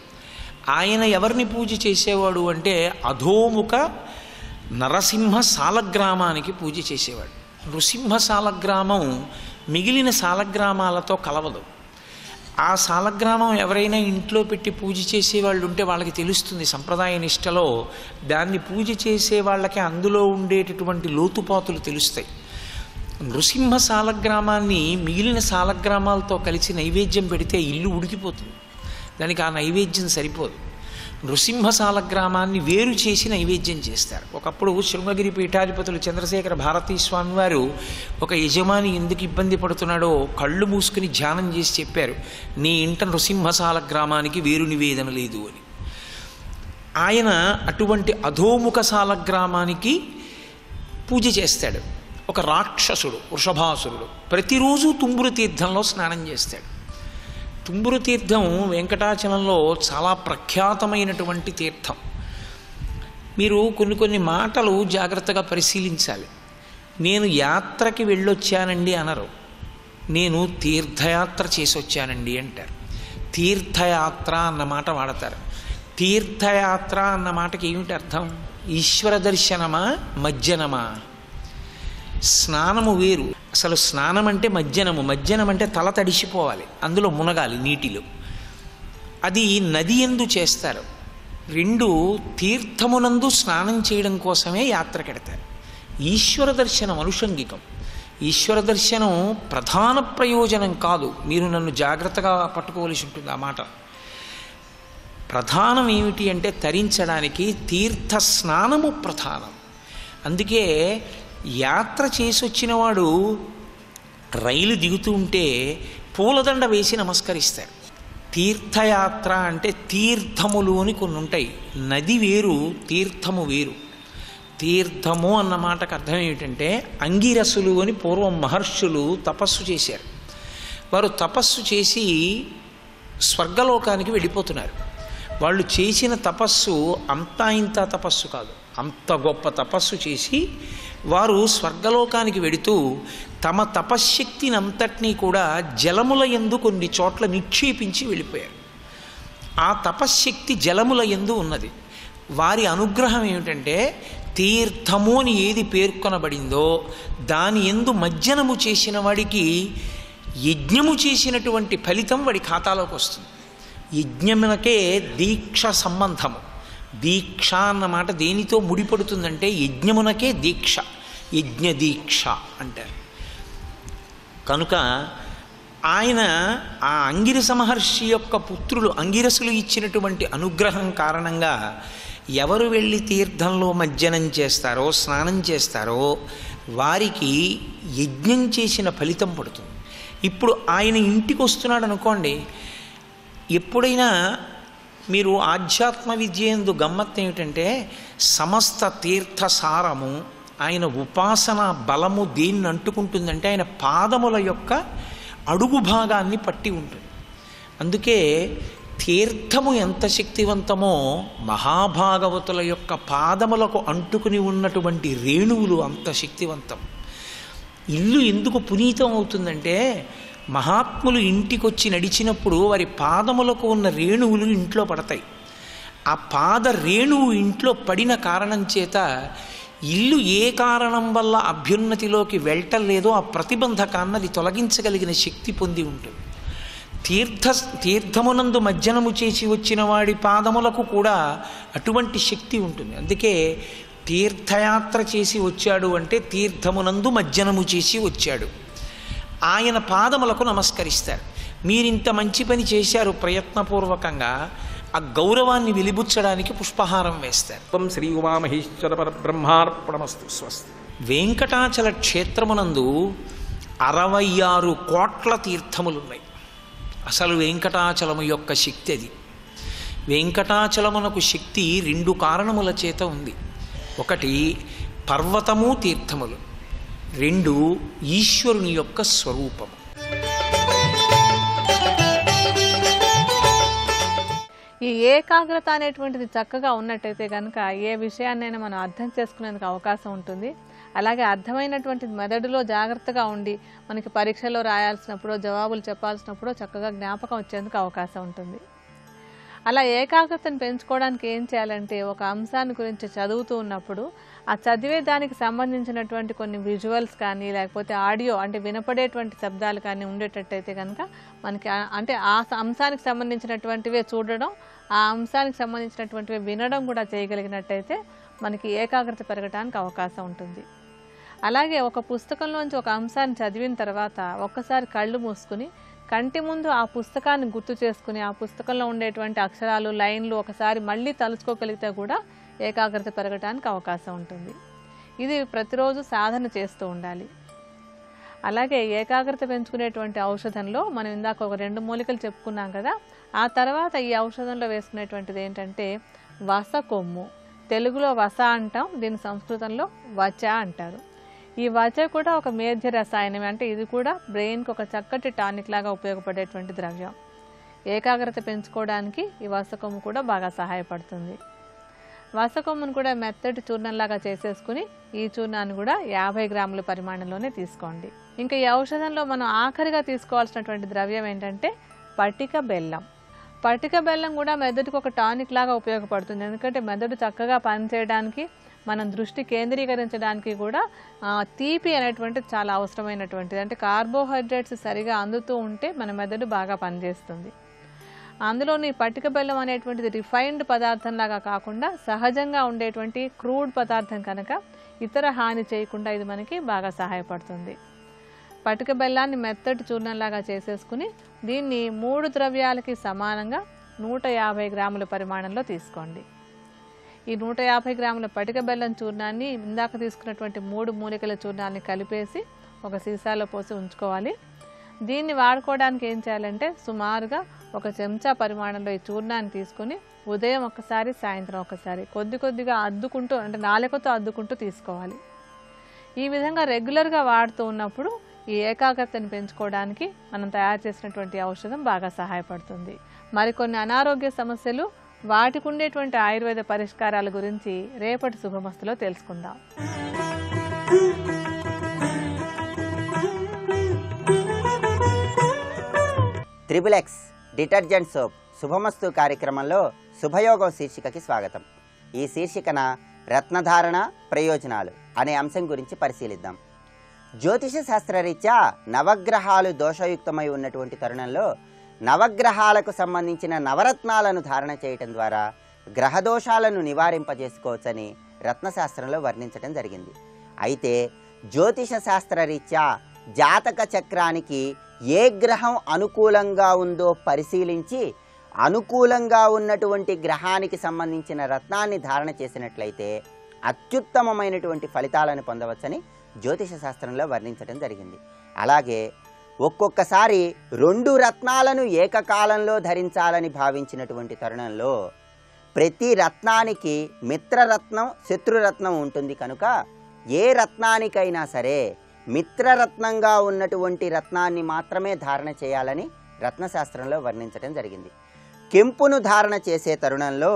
ఆయన ఎవరిని పూజ చేసేవాడు అంటే అధోముఖ నరసింహ సాలగ్రామానికి పూజ చేసేవాడు. నృసింహ సాలగ్రామం మిగిలిన సాలగ్రామాలతో కలవదు. ఆ సాలగ్రామం ఎవరైనా ఇంట్లో పెట్టి పూజ చేసేవాళ్ళు ఉంటే వాళ్ళకి తెలుస్తుంది సంప్రదాయ నిష్టలో. దాన్ని పూజ చేసే వాళ్ళకి అందులో ఉండేటటువంటి లోతుపాతులు తెలుస్తాయి. నృసింహ సాలగ్రామాన్ని మిగిలిన సాలగ్రామాలతో కలిసి నైవేద్యం పెడితే ఇల్లు ఉడికిపోతుంది. దానికి ఆ నైవేద్యం సరిపోదు. నృసింహ సాలగ్రామాన్ని వేరు చేసి నైవేద్యం చేస్తారు. ఒకప్పుడు శృంగగిరి పీఠాధిపతులు చంద్రశేఖర భారతీ స్వామి వారు ఒక యజమాని ఎందుకు ఇబ్బంది పడుతున్నాడో కళ్ళు మూసుకుని ధ్యానం చేసి చెప్పారు, నీ ఇంట నృసింహ సాలగ్రామానికి వేరు నివేదన లేదు అని. ఆయన అటువంటి అధోముఖ సాలగ్రామానికి పూజ చేస్తాడు. ఒక రాక్షసుడు వృషభాసురుడు ప్రతిరోజు తుంబురు తీర్థంలో స్నానం చేస్తాడు. తుంబురు తీర్థం వెంకటాచలంలో చాలా ప్రఖ్యాతమైనటువంటి తీర్థం. మీరు కొన్ని మాటలు జాగ్రత్తగా పరిశీలించాలి. నేను యాత్రకి వెళ్ళొచ్చానండి అనరు, నేను తీర్థయాత్ర చేసి వచ్చానండి అంటారు. తీర్థయాత్ర అన్న మాట వాడతారు. తీర్థయాత్ర అన్న మాటకి ఏమిటి అర్థం? ఈశ్వర దర్శనమా మజ్జనమా? స్నానము వేరు. అసలు స్నానం అంటే మజ్జనము. మజ్జనం అంటే తల తడిసిపోవాలి, అందులో మునగాలి నీటిలో. అది నది యందు చేస్తారు. రెండు తీర్థమునందు స్నానం చేయడం కోసమే యాత్రకెడతారు. ఈశ్వర దర్శనం అనుషంగికం. ఈశ్వర దర్శనం ప్రధాన ప్రయోజనం కాదు. మీరు నన్ను జాగ్రత్తగా పట్టుకోవలసి ఉంటుంది ఆ మాట. ప్రధానం ఏమిటి అంటే తరించడానికి తీర్థ స్నానము ప్రధానం. అందుకే యాత్ర చేసి వచ్చిన వాడు రైలు దిగుతూ ఉంటే పూలదండ వేసి నమస్కరిస్తాడు. తీర్థయాత్ర అంటే తీర్థములు అని కొన్ని ఉంటాయి. నది వేరు, తీర్థము వేరు. తీర్థము అన్న మాటకు అర్థం ఏమిటంటే అంగిరసులు అని పూర్వం మహర్షులు తపస్సు చేశారు. వారు తపస్సు చేసి స్వర్గలోకానికి వెళ్ళిపోతున్నారు. వాళ్ళు చేసిన తపస్సు అంతా ఇంత తపస్సు కాదు, అంత గొప్ప తపస్సు చేసి వారు స్వర్గలోకానికి వెడుతూ తమ తపశ్శక్తిని అంతటినీ కూడా జలముల యందు కొన్ని చోట్ల నిక్షేపించి వెళ్ళిపోయారు. ఆ తపశ్శక్తి జలముల యందు ఉన్నది. వారి అనుగ్రహం ఏమిటంటే తీర్థము అని ఏది పేర్కొనబడిందో దాని యందు మజ్జనము చేసిన వాడికి యజ్ఞము చేసినటువంటి ఫలితం వాడి ఖాతాలోకి వస్తుంది. యజ్ఞమునకే దీక్ష సంబంధము. దీక్ష అన్నమాట దేనితో ముడిపడుతుందంటే యజ్ఞమునకే దీక్ష, యజ్ఞ దీక్ష అంటారు. కనుక ఆయన ఆ అంగిరస మహర్షి యొక్క పుత్రులు అంగిరసులు ఇచ్చినటువంటి అనుగ్రహం కారణంగా ఎవరు వెళ్ళి తీర్థంలో మజ్జనం చేస్తారో స్నానం చేస్తారో వారికి యజ్ఞం చేసిన ఫలితం పడుతుంది. ఇప్పుడు ఆయన ఇంటికి వస్తున్నాడు అనుకోండి, ఎప్పుడైనా మీరు ఆధ్యాత్మ విద్య యందు గమ్మత్తు ఏమిటంటే సమస్త తీర్థసారము ఆయన ఉపాసన బలము దేన్ని అంటుకుంటుందంటే ఆయన పాదముల యొక్క అడుగు భాగాన్ని పట్టి ఉంటుంది. అందుకే తీర్థము ఎంత శక్తివంతమో మహాభాగవతుల యొక్క పాదములకు అంటుకుని ఉన్నటువంటి రేణువులు అంత శక్తివంతం. ఇల్లు ఎందుకు పునీతం అవుతుందంటే మహాత్ములు ఇంటికొచ్చి నడిచినప్పుడు వారి పాదములకు ఉన్న రేణువులు ఇంట్లో పడతాయి. ఆ పాద రేణువు ఇంట్లో పడిన కారణం చేత ఇల్లు ఏ కారణం వల్ల అభ్యున్నతిలోకి వెళ్ళటలేదో ఆ ప్రతిబంధకాన్ని అది తొలగించగలిగిన శక్తి పొంది ఉంటుంది. తీర్థమునందు మజ్జనము చేసి వచ్చిన వాడి పాదములకు కూడా అటువంటి శక్తి ఉంటుంది. అందుకే తీర్థయాత్ర చేసి వచ్చాడు అంటే తీర్థమునందు మజ్జనము చేసి వచ్చాడు. ఆయన పాదములకు నమస్కరిస్తారు. మీరింత మంచి పని చేశారు ప్రయత్నపూర్వకంగా, ఆ గౌరవాన్ని వెలిబుచ్చడానికి పుష్పహారం వేస్తారు. శ్రీ ఉమామహేశ్వర పరబ్రహ్మార్పణమస్తు. స్వస్తి. వెంకటాచల క్షేత్రమునందు 66 కోట్ల తీర్థములున్నాయి. అసలు వెంకటాచలము యొక్క శక్తి అది. వెంకటాచలమునకు శక్తి 2 కారణముల చేత ఉంది. ఒకటి పర్వతము తీర్థములు, 2 ఈశ్వరుని యొక్క స్వరూపము. ఈ ఏకాగ్రత అనేటువంటిది చక్కగా ఉన్నట్టయితే కనుక ఏ విషయాన్నైనా మనం అర్థం చేసుకునేందుకు అవకాశం ఉంటుంది. అలాగే అర్థమైనటువంటి మెదడులో జాగ్రత్తగా ఉండి మనకి పరీక్షలో రాయాల్సినప్పుడు జవాబులు చెప్పాల్సినప్పుడు చక్కగా జ్ఞాపకం వచ్చేందుకు అవకాశం ఉంటుంది. అలా ఏకాగ్రతను పెంచుకోవడానికి ఏం చేయాలంటే ఒక అంశాన్ని గురించి చదువుతూ ఉన్నప్పుడు ఆ చదివే దానికి సంబంధించినటువంటి కొన్ని విజువల్స్ కానీ లేకపోతే ఆడియో అంటే వినపడేటువంటి శబ్దాలు కానీ ఉండేటట్టయితే కనుక మనకి అంటే ఆ అంశానికి సంబంధించినటువంటివే చూడడం, ఆ అంశానికి సంబంధించినటువంటివి వినడం కూడా చేయగలిగినట్టయితే మనకి ఏకాగ్రత పెరగడానికి అవకాశం ఉంటుంది. అలాగే ఒక పుస్తకంలోంచి ఒక అంశాన్ని చదివిన తర్వాత ఒక్కసారి కళ్ళు మూసుకుని కంటి ముందు ఆ పుస్తకాన్ని గుర్తు చేసుకుని ఆ పుస్తకంలో ఉండేటువంటి అక్షరాలు, లైన్లు ఒకసారి మళ్ళీ తలుచుకోగలిగితే కూడా ఏకాగ్రత పెరగడానికి అవకాశం ఉంటుంది. ఇది ప్రతిరోజు సాధన చేస్తూ ఉండాలి. అలాగే ఏకాగ్రత పెంచుకునేటువంటి ఔషధంలో మనం ఇందాక ఒక 2 మూలికలు చెప్పుకున్నాం కదా, ఆ తర్వాత ఈ ఔషధంలో వేసుకునేటువంటిది ఏంటంటే వస కొమ్ము. తెలుగులో వస అంటాం, దీని సంస్కృతంలో వచ అంటారు. ఈ వచ కూడా ఒక మేధ్య రసాయనం, అంటే ఇది కూడా బ్రెయిన్కి ఒక చక్కటి టానిక్ లాగా ఉపయోగపడేటువంటి ద్రవ్యం. ఏకాగ్రత పెంచుకోవడానికి ఈ వసకొమ్ము కూడా బాగా సహాయపడుతుంది. వసకొమ్మును కూడా మెత్తటి చూర్ణంలాగా చేసేసుకుని ఈ చూర్ణాన్ని కూడా 50 గ్రాముల పరిమాణంలోనే తీసుకోండి. ఇంకా ఈ ఔషధంలో మనం ఆఖరిగా తీసుకోవాల్సినటువంటి ద్రవ్యం ఏంటంటే పటిక బెల్లం. పటిక బెల్లం కూడా మెదడుకు ఒక టానిక్ లాగా ఉపయోగపడుతుంది. ఎందుకంటే మెదడు చక్కగా పనిచేయడానికి, మనం దృష్టి కేంద్రీకరించడానికి కూడా తీపి అనేటువంటిది చాలా అవసరమైనటువంటిది. అంటే కార్బోహైడ్రేట్స్ సరిగా అందుతూ ఉంటే మన మెదడు బాగా పనిచేస్తుంది. అందులోని పటిక బెల్లం అనేటువంటిది రిఫైన్డ్ పదార్థంలాగా కాకుండా సహజంగా ఉండేటువంటి క్రూడ్ పదార్థం కనుక ఇతర హాని చేయకుండా ఇది మనకి బాగా సహాయపడుతుంది. పటిక బెల్లాన్ని మెత్తటి చూర్ణంలాగా చేసేసుకుని దీన్ని 3 ద్రవ్యాలకి సమానంగా 150 గ్రాముల పరిమాణంలో తీసుకోండి. ఈ 150 గ్రాముల పటిక బెల్లం చూర్ణాన్ని ఇందాక తీసుకున్నటువంటి 3 మూలికల చూర్ణాన్ని కలిపేసి ఒక సీసాలో పోసి ఉంచుకోవాలి. దీన్ని వాడుకోవడానికి ఏం చేయాలంటే సుమారుగా 1 చెంచా పరిమాణంలో ఈ చూర్ణాన్ని తీసుకుని ఉదయం ఒకసారి, సాయంత్రం ఒకసారి కొద్ది కొద్దిగా అద్దుకుంటూ, అంటే నాలుకతో అద్దుకుంటూ తీసుకోవాలి. ఈ విధంగా రెగ్యులర్గా వాడుతూ ఉన్నప్పుడు ఈ ఏకాగ్రతను పెంచుకోవడానికి మనం తయారు చేసినటువంటి ఔషధం బాగా సహాయపడుతుంది. మరికొన్ని అనారోగ్య సమస్యలు, వాటికి ఉండేటువంటి ఆయుర్వేద పరిష్కారాల గురించి రేపటి శుభమస్తులో తెలుసుకుందాం. XXX డిటర్జెంట్ సోప్ శుభమస్తు కార్యక్రమంలో శుభయోగం శీర్షికకి స్వాగతం. ఈ శీర్షికన రత్నధారణ ప్రయోజనాలు అనే అంశం గురించి పరిశీలిద్దాం. జ్యోతిష శాస్త్రరీత్యా నవగ్రహాలు దోషయుక్తమై ఉన్నటువంటి తరుణంలో నవగ్రహాలకు సంబంధించిన నవరత్నాలను ధారణ చేయటం ద్వారా గ్రహదోషాలను నివారింపజేసుకోవచ్చని రత్నశాస్త్రంలో వర్ణించడం జరిగింది. అయితే జ్యోతిష శాస్త్రరీత్యా జాతక చక్రానికి ఏ గ్రహం అనుకూలంగా ఉందో పరిశీలించి అనుకూలంగా ఉన్నటువంటి గ్రహానికి సంబంధించిన రత్నాన్ని ధారణ చేసినట్లయితే అత్యుత్తమమైనటువంటి ఫలితాలను పొందవచ్చని జ్యోతిష శాస్త్రంలో వర్ణించడం జరిగింది. అలాగే ఒక్కొక్కసారి 2 రత్నాలను ఏకకాలంలో ధరించాలని భావించినటువంటి తరుణంలో ప్రతి రత్నానికి మిత్రరత్నం, శత్రురత్నం ఉంటుంది కనుక ఏ రత్నానికైనా సరే మిత్రరత్నంగా ఉన్నటువంటి రత్నాన్ని మాత్రమే ధారణ చేయాలని రత్నశాస్త్రంలో వర్ణించడం జరిగింది. కెంపును ధారణ చేసే తరుణంలో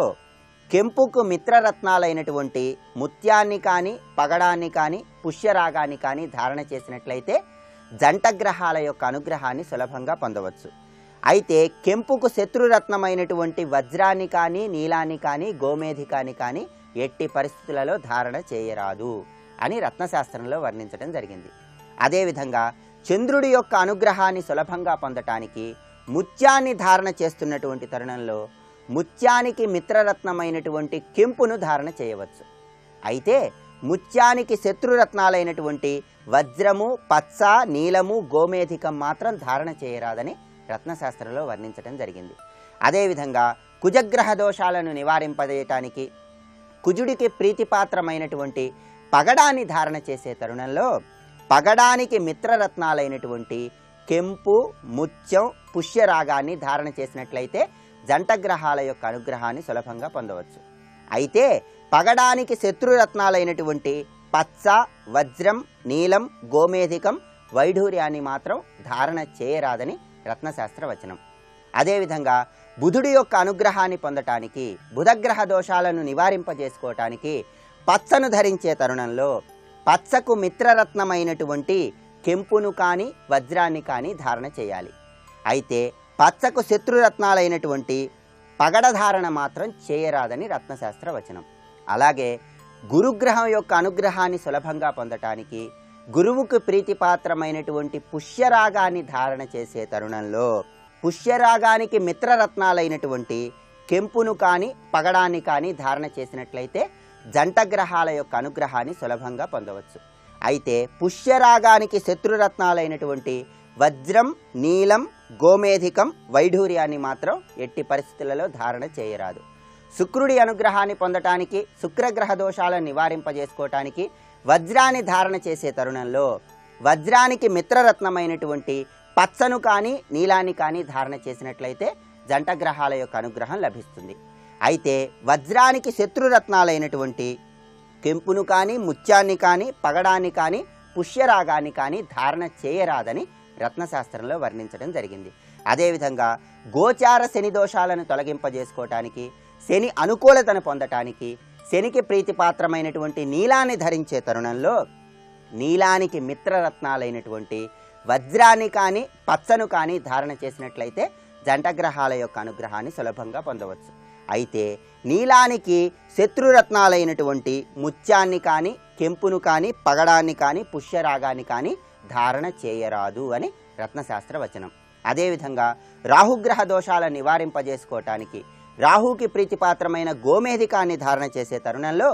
కెంపుకు మిత్రరత్నాలైనటువంటి ముత్యాన్ని కానీ, పగడాన్ని కానీ, పుష్యరాగాన్ని కానీ ధారణ చేసినట్లయితే జంటగ్రహాల యొక్క అనుగ్రహాన్ని సులభంగా పొందవచ్చు. అయితే కెంపుకు శత్రురత్నమైనటువంటి వజ్రాన్ని కానీ, నీలాన్ని కానీ, గోమేధికాన్ని కానీ ఎట్టి పరిస్థితులలో ధారణ చేయరాదు అని రత్నశాస్త్రంలో వర్ణించడం జరిగింది. అదేవిధంగా చంద్రుడి యొక్క అనుగ్రహాన్ని సులభంగా పొందటానికి ముత్యాన్ని ధారణ చేస్తున్నటువంటి తరుణంలో ముత్యానికి మిత్రరత్నమైనటువంటి కెంపును ధారణ చేయవచ్చు. అయితే ముత్యానికి శత్రురత్నాలైనటువంటి వజ్రము, పచ్చ, నీలము, గోమేధికం మాత్రం ధారణ చేయరాదని రత్నశాస్త్రంలో వర్ణించడం జరిగింది. అదేవిధంగా కుజగ్రహ దోషాలను నివారింపజేయటానికి కుజుడికి ప్రీతిపాత్రమైనటువంటి పగడాన్ని ధారణ చేసే తరుణంలో పగడానికి మిత్రరత్నాలైనటువంటి కెంపు, ముత్యం, పుష్యరాగాన్ని ధారణ చేసినట్లయితే జంటగ్రహాల యొక్క అనుగ్రహాన్ని సులభంగా పొందవచ్చు. అయితే పగడానికి శత్రురత్నాలైనటువంటి పచ్చ, వజ్రం, నీలం, గోమేధికం, వైఢూర్యాన్ని మాత్రం ధారణ చేయరాదని రత్నశాస్త్ర వచనం. అదేవిధంగా బుధుడి యొక్క అనుగ్రహాన్ని పొందటానికి, బుధగ్రహ దోషాలను నివారింపజేసుకోవటానికి పచ్చను ధరించే తరుణంలో పచ్చకు మిత్రరత్నమైనటువంటి కెంపును కానీ, వజ్రాన్ని కానీ ధారణ చేయాలి. అయితే పచ్చకు శత్రురత్నాలైనటువంటి పగడధారణ మాత్రం చేయరాదని రత్నశాస్త్ర వచనం. అలాగే గురుగ్రహం యొక్క అనుగ్రహాన్ని సులభంగా పొందటానికి గురువుకు ప్రీతిపాత్రమైనటువంటి పుష్యరాగాన్ని ధారణ చేసే తరుణంలో పుష్యరాగానికి మిత్రరత్నాలైనటువంటి కెంపును కానీ పగడాన్ని కానీ ధారణ చేసినట్లయితే జంట గ్రహాల యొక్క అనుగ్రహాన్ని సులభంగా పొందవచ్చు. అయితే పుష్యరాగానికి శత్రురత్నాలైనటువంటి వజ్రం, నీలం, గోమేధికం, వైఢూర్యాన్ని మాత్రం ఎట్టి పరిస్థితులలో ధారణ చేయరాదు. శుక్రుడి అనుగ్రహాన్ని పొందటానికి, శుక్రగ్రహ దోషాలను నివారింపజేసుకోవటానికి వజ్రాన్ని ధారణ చేసే తరుణంలో వజ్రానికి మిత్రరత్నమైనటువంటి పచ్చను కానీ నీలాన్ని కానీ ధారణ చేసినట్లయితే జంట గ్రహాల యొక్క అనుగ్రహం లభిస్తుంది. అయితే వజ్రానికి శత్రురత్నాలైనటువంటి కెంపును కానీ, ముత్యాన్ని కానీ, పగడాన్ని కానీ, పుష్యరాగాన్ని కానీ ధారణ చేయరాదని రత్నశాస్త్రంలో వర్ణించడం జరిగింది. అదేవిధంగా గోచార శని దోషాలను తొలగింపజేసుకోవటానికి, శని అనుకూలతను పొందటానికి శనికి ప్రీతిపాత్రమైనటువంటి నీలాన్ని ధరించే తరుణంలో నీలానికి మిత్రరత్నాలైనటువంటి వజ్రాన్ని కానీ పచ్చను కానీ ధారణ చేసినట్లయితే జంట గ్రహాల యొక్క అనుగ్రహాన్ని సులభంగా పొందవచ్చు. అయితే నీలానికి శత్రురత్నాలైనటువంటి ముత్యాన్ని కానీ, కెంపును కానీ, పగడాన్ని కానీ, పుష్యరాగాన్ని కానీ ధారణ చేయరాదు అని రత్నశాస్త్ర వచనం. అదేవిధంగా రాహుగ్రహ దోషాలను నివారింపజేసుకోవటానికి రాహుకి ప్రీతిపాత్రమైన గోమేధికాన్ని ధారణ చేసే తరుణంలో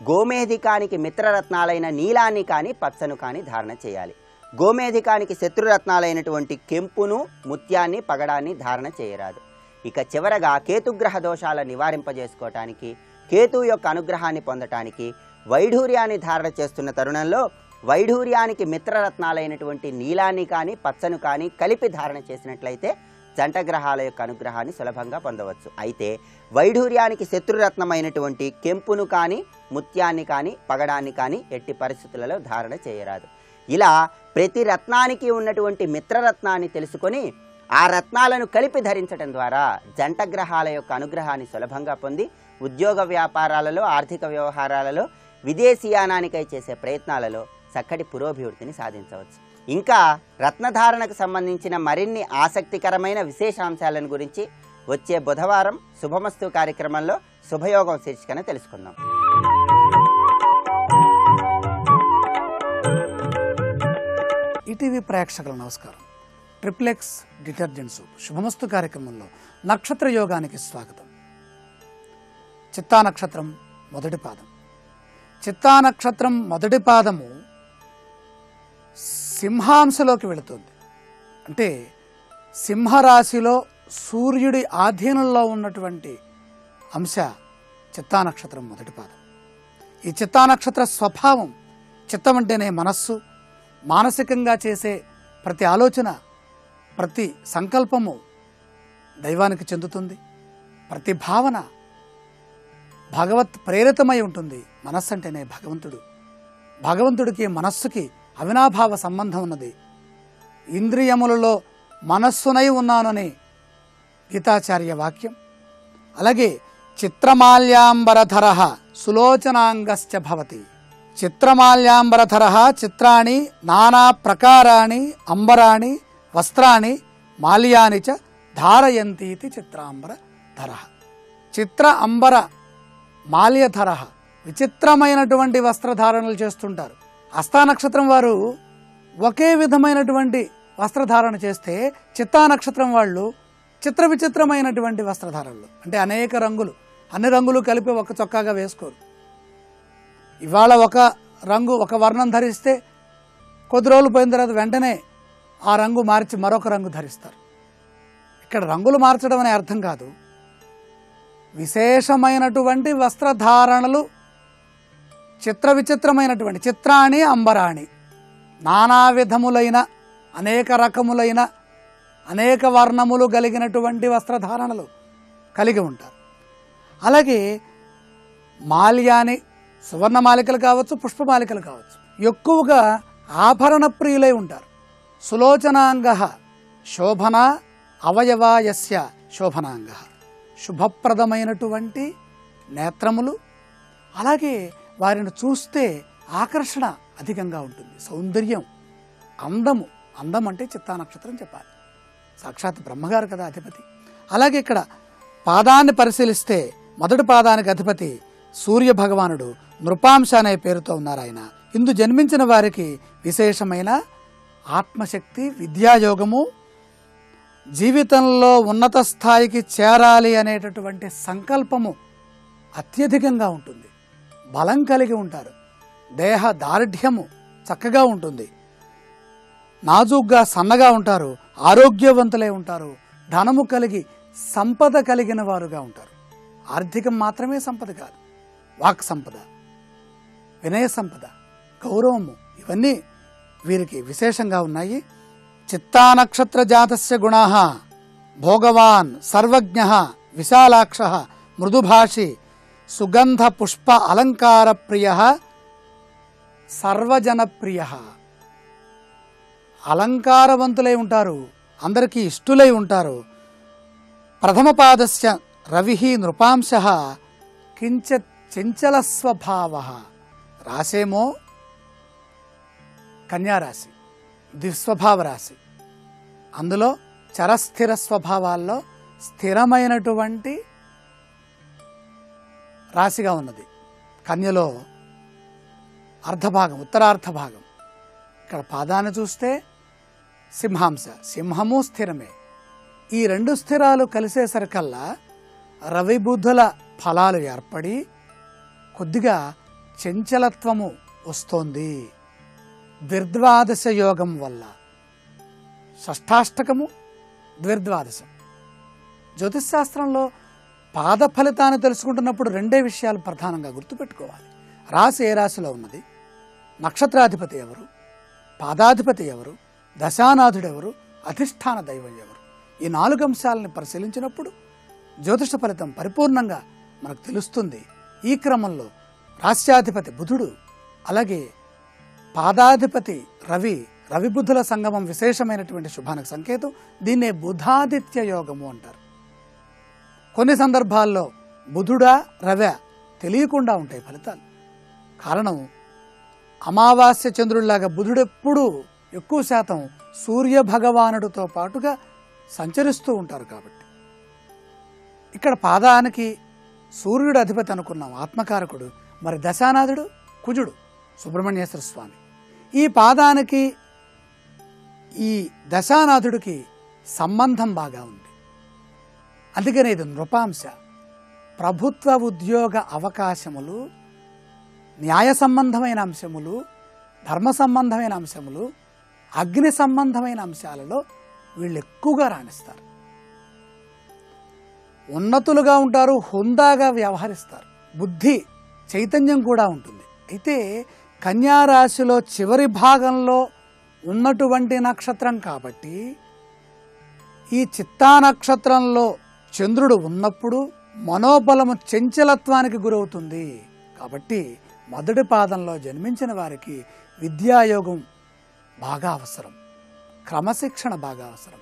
గోమేధికానికి మిత్రరత్నాలైన నీలాన్ని కానీ, పచ్చను కానీ ధారణ చేయాలి. గోమేధికానికి శత్రురత్నాలైనటువంటి కెంపును, ముత్యాన్ని, పగడాన్ని ధారణ చేయరాదు. ఇక చివరగా కేతుగ్రహ దోషాలను నివారింపజేసుకోవటానికి, కేతు యొక్క అనుగ్రహాన్ని పొందటానికి వైఢూర్యాన్ని ధారణ చేస్తున్న తరుణంలో వైఢూర్యానికి మిత్రరత్నాలైనటువంటి నీలాన్ని కానీ, పచ్చను కానీ కలిపి ధారణ చేసినట్లయితే జంట గ్రహాల యొక్క అనుగ్రహాన్ని సులభంగా పొందవచ్చు. అయితే వైఢూర్యానికి శత్రురత్నమైనటువంటి కెంపును కానీ, ముత్యాన్ని కానీ, పగడాన్ని కానీ ఎట్టి పరిస్థితులలో ధారణ చేయరాదు. ఇలా ప్రతి రత్నానికి ఉన్నటువంటి మిత్రరత్నాన్ని తెలుసుకొని ఆ రత్నాలను కలిపి ధరించడం ద్వారా జంట గ్రహాల యొక్క అనుగ్రహాన్ని సులభంగా పొంది ఉద్యోగ వ్యాపారాలలో, ఆర్థిక వ్యవహారాలలో, విదేశీయానానికై చేసే ప్రయత్నాలలో చక్కటి పురోభివృద్ధిని సాధించవచ్చు. ఇంకా రత్నధారణకు సంబంధించిన మరిన్ని ఆసక్తికరమైన విశేషాంశాలను గురించి వచ్చే బుధవారం శుభమస్తు కార్యక్రమంలో శుభయోగం శీర్షికన తెలుసుకుందాం. ఈటీవీ ప్రేక్షకుల నమస్కారం. ట్రిప్లెక్స్ డిటర్జెంట్ సోప్ శుభమస్తు కార్యక్రమంలో నక్షత్ర యోగానికి స్వాగతం. చిత్తా నక్షత్రం మొదటి పాదం. చిత్తా నక్షత్రం మొదటి పాదము సింహాంశలోకి వెళుతుంది. అంటే సింహరాశిలో సూర్యుడి ఆధీనంలో ఉన్నటువంటి అంశ చిత్తా నక్షత్రం మొదటి పాదం. ఈ చిత్తా నక్షత్ర స్వభావం, చిత్తం అంటేనే మనస్సు, మానసికంగా చేసే ప్రతి ఆలోచన, ప్రతి సంకల్పము దైవానికి చెందుతుంది. ప్రతి భావన భగవత్ ప్రేరితమై ఉంటుంది. మనస్సు అంటేనే భగవంతుడు. భగవంతుడికి మనస్సుకి అవినాభావ సంబంధం ఉన్నది. ఇంద్రియములలో మనస్సునై ఉన్నానని గీతాచార్య వాక్యం. అలాగే చిత్రమాల్యాంబరధర సులోచనాంగశ్చ భవతి. చిత్రమాల్యాంబరధర చిత్రాణి నానా ప్రకారాణి అంబరాణి వస్త్రాన్ని మాల్యాని చ ధారయంతీతి చిత్రాంబరధర. చిత్ర అంబర మాల్యధర విచిత్రమైనటువంటి వస్త్రధారణలు చేస్తుంటారు. హస్తా నక్షత్రం వారు ఒకే విధమైనటువంటి వస్త్రధారణ చేస్తే చిత్తా నక్షత్రం వాళ్ళు చిత్ర విచిత్రమైనటువంటి వస్త్రధారణలు, అంటే అనేక రంగులు, అన్ని రంగులు కలిపి ఒక చొక్కాగా వేసుకోరు. ఇవాళ ఒక రంగు, ఒక వర్ణం ధరిస్తే కొద్ది రోజులు పోయిన తర్వాత వెంటనే ఆ రంగు మార్చి మరొక రంగు ధరిస్తారు. ఇక్కడ రంగులు మార్చడం అనే అర్థం కాదు, విశేషమైనటువంటి వస్త్రధారణలు, చిత్ర విచిత్రమైనటువంటి చిత్రాణి అంబరాణి, నానా విధములైన అనేక రకములైన అనేక వర్ణములు కలిగినటువంటి వస్త్రధారణలు కలిగి ఉంటారు. అలాగే మాల్యాని, సువర్ణమాలికలు కావచ్చు, పుష్పమాలికలు కావచ్చు, ఎక్కువగా ఆభరణ ప్రియులై ఉంటారు. సులోచనాంగ శోభన అవయవాయస్య శోభనాంగ, శుభప్రదమైనటువంటి నేత్రములు. అలాగే వారిని చూస్తే ఆకర్షణ అధికంగా ఉంటుంది. సౌందర్యం, అందము. అందం అంటే చిత్తా నక్షత్రం చెప్పాలి. సాక్షాత్ బ్రహ్మగారు కదా అధిపతి. అలాగే ఇక్కడ పాదాన్ని పరిశీలిస్తే మొదటి పాదానికి అధిపతి సూర్య భగవానుడు, నృపాంశ అనే పేరుతో ఉన్నారు ఆయన. ఇందు జన్మించిన వారికి విశేషమైన ఆత్మశక్తి, విద్యాయోగము, జీవితంలో ఉన్నత స్థాయికి చేరాలి అనేటటువంటి సంకల్పము అత్యధికంగా ఉంటుంది. బలం కలిగి ఉంటారు. దేహ దార్ఢ్యము చక్కగా ఉంటుంది. నాజూగ్గా సన్నగా ఉంటారు. ఆరోగ్యవంతులై ఉంటారు. ధనము కలిగి సంపద కలిగిన వారుగా ఉంటారు. ఆర్థికం మాత్రమే సంపద కాదు, వాక్ సంపద, వినయ సంపద, గౌరవము, ఇవన్నీ వీరికి విశేషంగా ఉన్నాయి. చిత్తా నక్షత్ర జాతస్య గుణాః భోగవాన్ సర్వజ్ఞ విశాలాక్ష మృదుభాషి సుగంధ పుష్ప అలంకార ప్రియ సర్వజనప్రియ. అలంకారవంతులై ఉంటారు, అందరికీ ఇష్టులై ఉంటారు. ప్రథమ పాదస్య రవి నృపాంశ కించిత్ చంచల స్వభావ. రాసేమో కన్యారాశి, దుస్వభావ రాశి. అందులో చరస్థిర స్వభావాల్లో స్థిరమైనటువంటి రాశిగా ఉన్నది. కన్యలో అర్ధభాగం, ఉత్తరార్ధ భాగం. ఇక్కడ పాదాన్ని చూస్తే సింహాంశ, సింహము స్థిరమే. ఈ రెండు స్థిరాలు కలిసేసరికల్లా రవి బుద్ధుల ఫలాలు ఏర్పడి కొద్దిగా చంచలత్వము వస్తోంది. ద్విర్ద్వాదశ యోగం వల్ల. షష్ఠాష్టకము, ద్విర్ద్వాదశం. జ్యోతిష్శాస్త్రంలో పాద ఫలితాన్ని తెలుసుకుంటున్నప్పుడు రెండే విషయాలు ప్రధానంగా గుర్తుపెట్టుకోవాలి. రాశి ఏ రాశిలో ఉన్నది, నక్షత్రాధిపతి ఎవరు, పాదాధిపతి ఎవరు, దశానాథుడు ఎవరు, అధిష్టాన దైవం ఎవరు. ఈ 4 అంశాలని పరిశీలించినప్పుడు జ్యోతిష ఫలితం పరిపూర్ణంగా మనకు తెలుస్తుంది. ఈ క్రమంలో రాశ్యాధిపతి బుధుడు, అలాగే పాదాధిపతి రవి, రవిబుద్ధుల సంగమం విశేషమైనటువంటి శుభానికి సంకేతం. దీన్నే బుధాదిత్య యోగము అంటారు. కొన్ని సందర్భాల్లో బుధుడా రవ్య తెలియకుండా ఉంటాయి ఫలితాలు. కారణం, అమావాస్య చంద్రుడిలాగా బుధుడెప్పుడూ ఎక్కువ శాతం సూర్య భగవానుడితో పాటుగా సంచరిస్తూ ఉంటారు కాబట్టి. ఇక్కడ పాదానికి సూర్యుడు అధిపతి అనుకున్నాం, ఆత్మకారకుడు. మరి దశానాథుడు కుజుడు, సుబ్రహ్మణ్యేశ్వర స్వామి. ఈ పాదానికి ఈ దశానాథుడికి సంబంధం బాగా ఉంది. అందుకనే ఇది నృపాంశ. ప్రభుత్వ ఉద్యోగ అవకాశములు, న్యాయ సంబంధమైన అంశములు, ధర్మ సంబంధమైన అంశములు, అగ్ని సంబంధమైన అంశాలలో వీళ్ళు ఎక్కువగా రాణిస్తారు. ఉన్నతులుగా ఉంటారు, హుందాగా వ్యవహరిస్తారు. బుద్ధి చైతన్యం కూడా ఉంటుంది. అయితే కన్యారాశిలో చివరి భాగంలో ఉన్నటువంటి నక్షత్రం కాబట్టి ఈ చిత్తా నక్షత్రంలో చంద్రుడు ఉన్నప్పుడు మనోబలము చంచలత్వానికి గురవుతుంది. కాబట్టి మొదటి పాదంలో జన్మించిన వారికి విద్యాయోగం బాగా అవసరం, క్రమశిక్షణ బాగా అవసరం.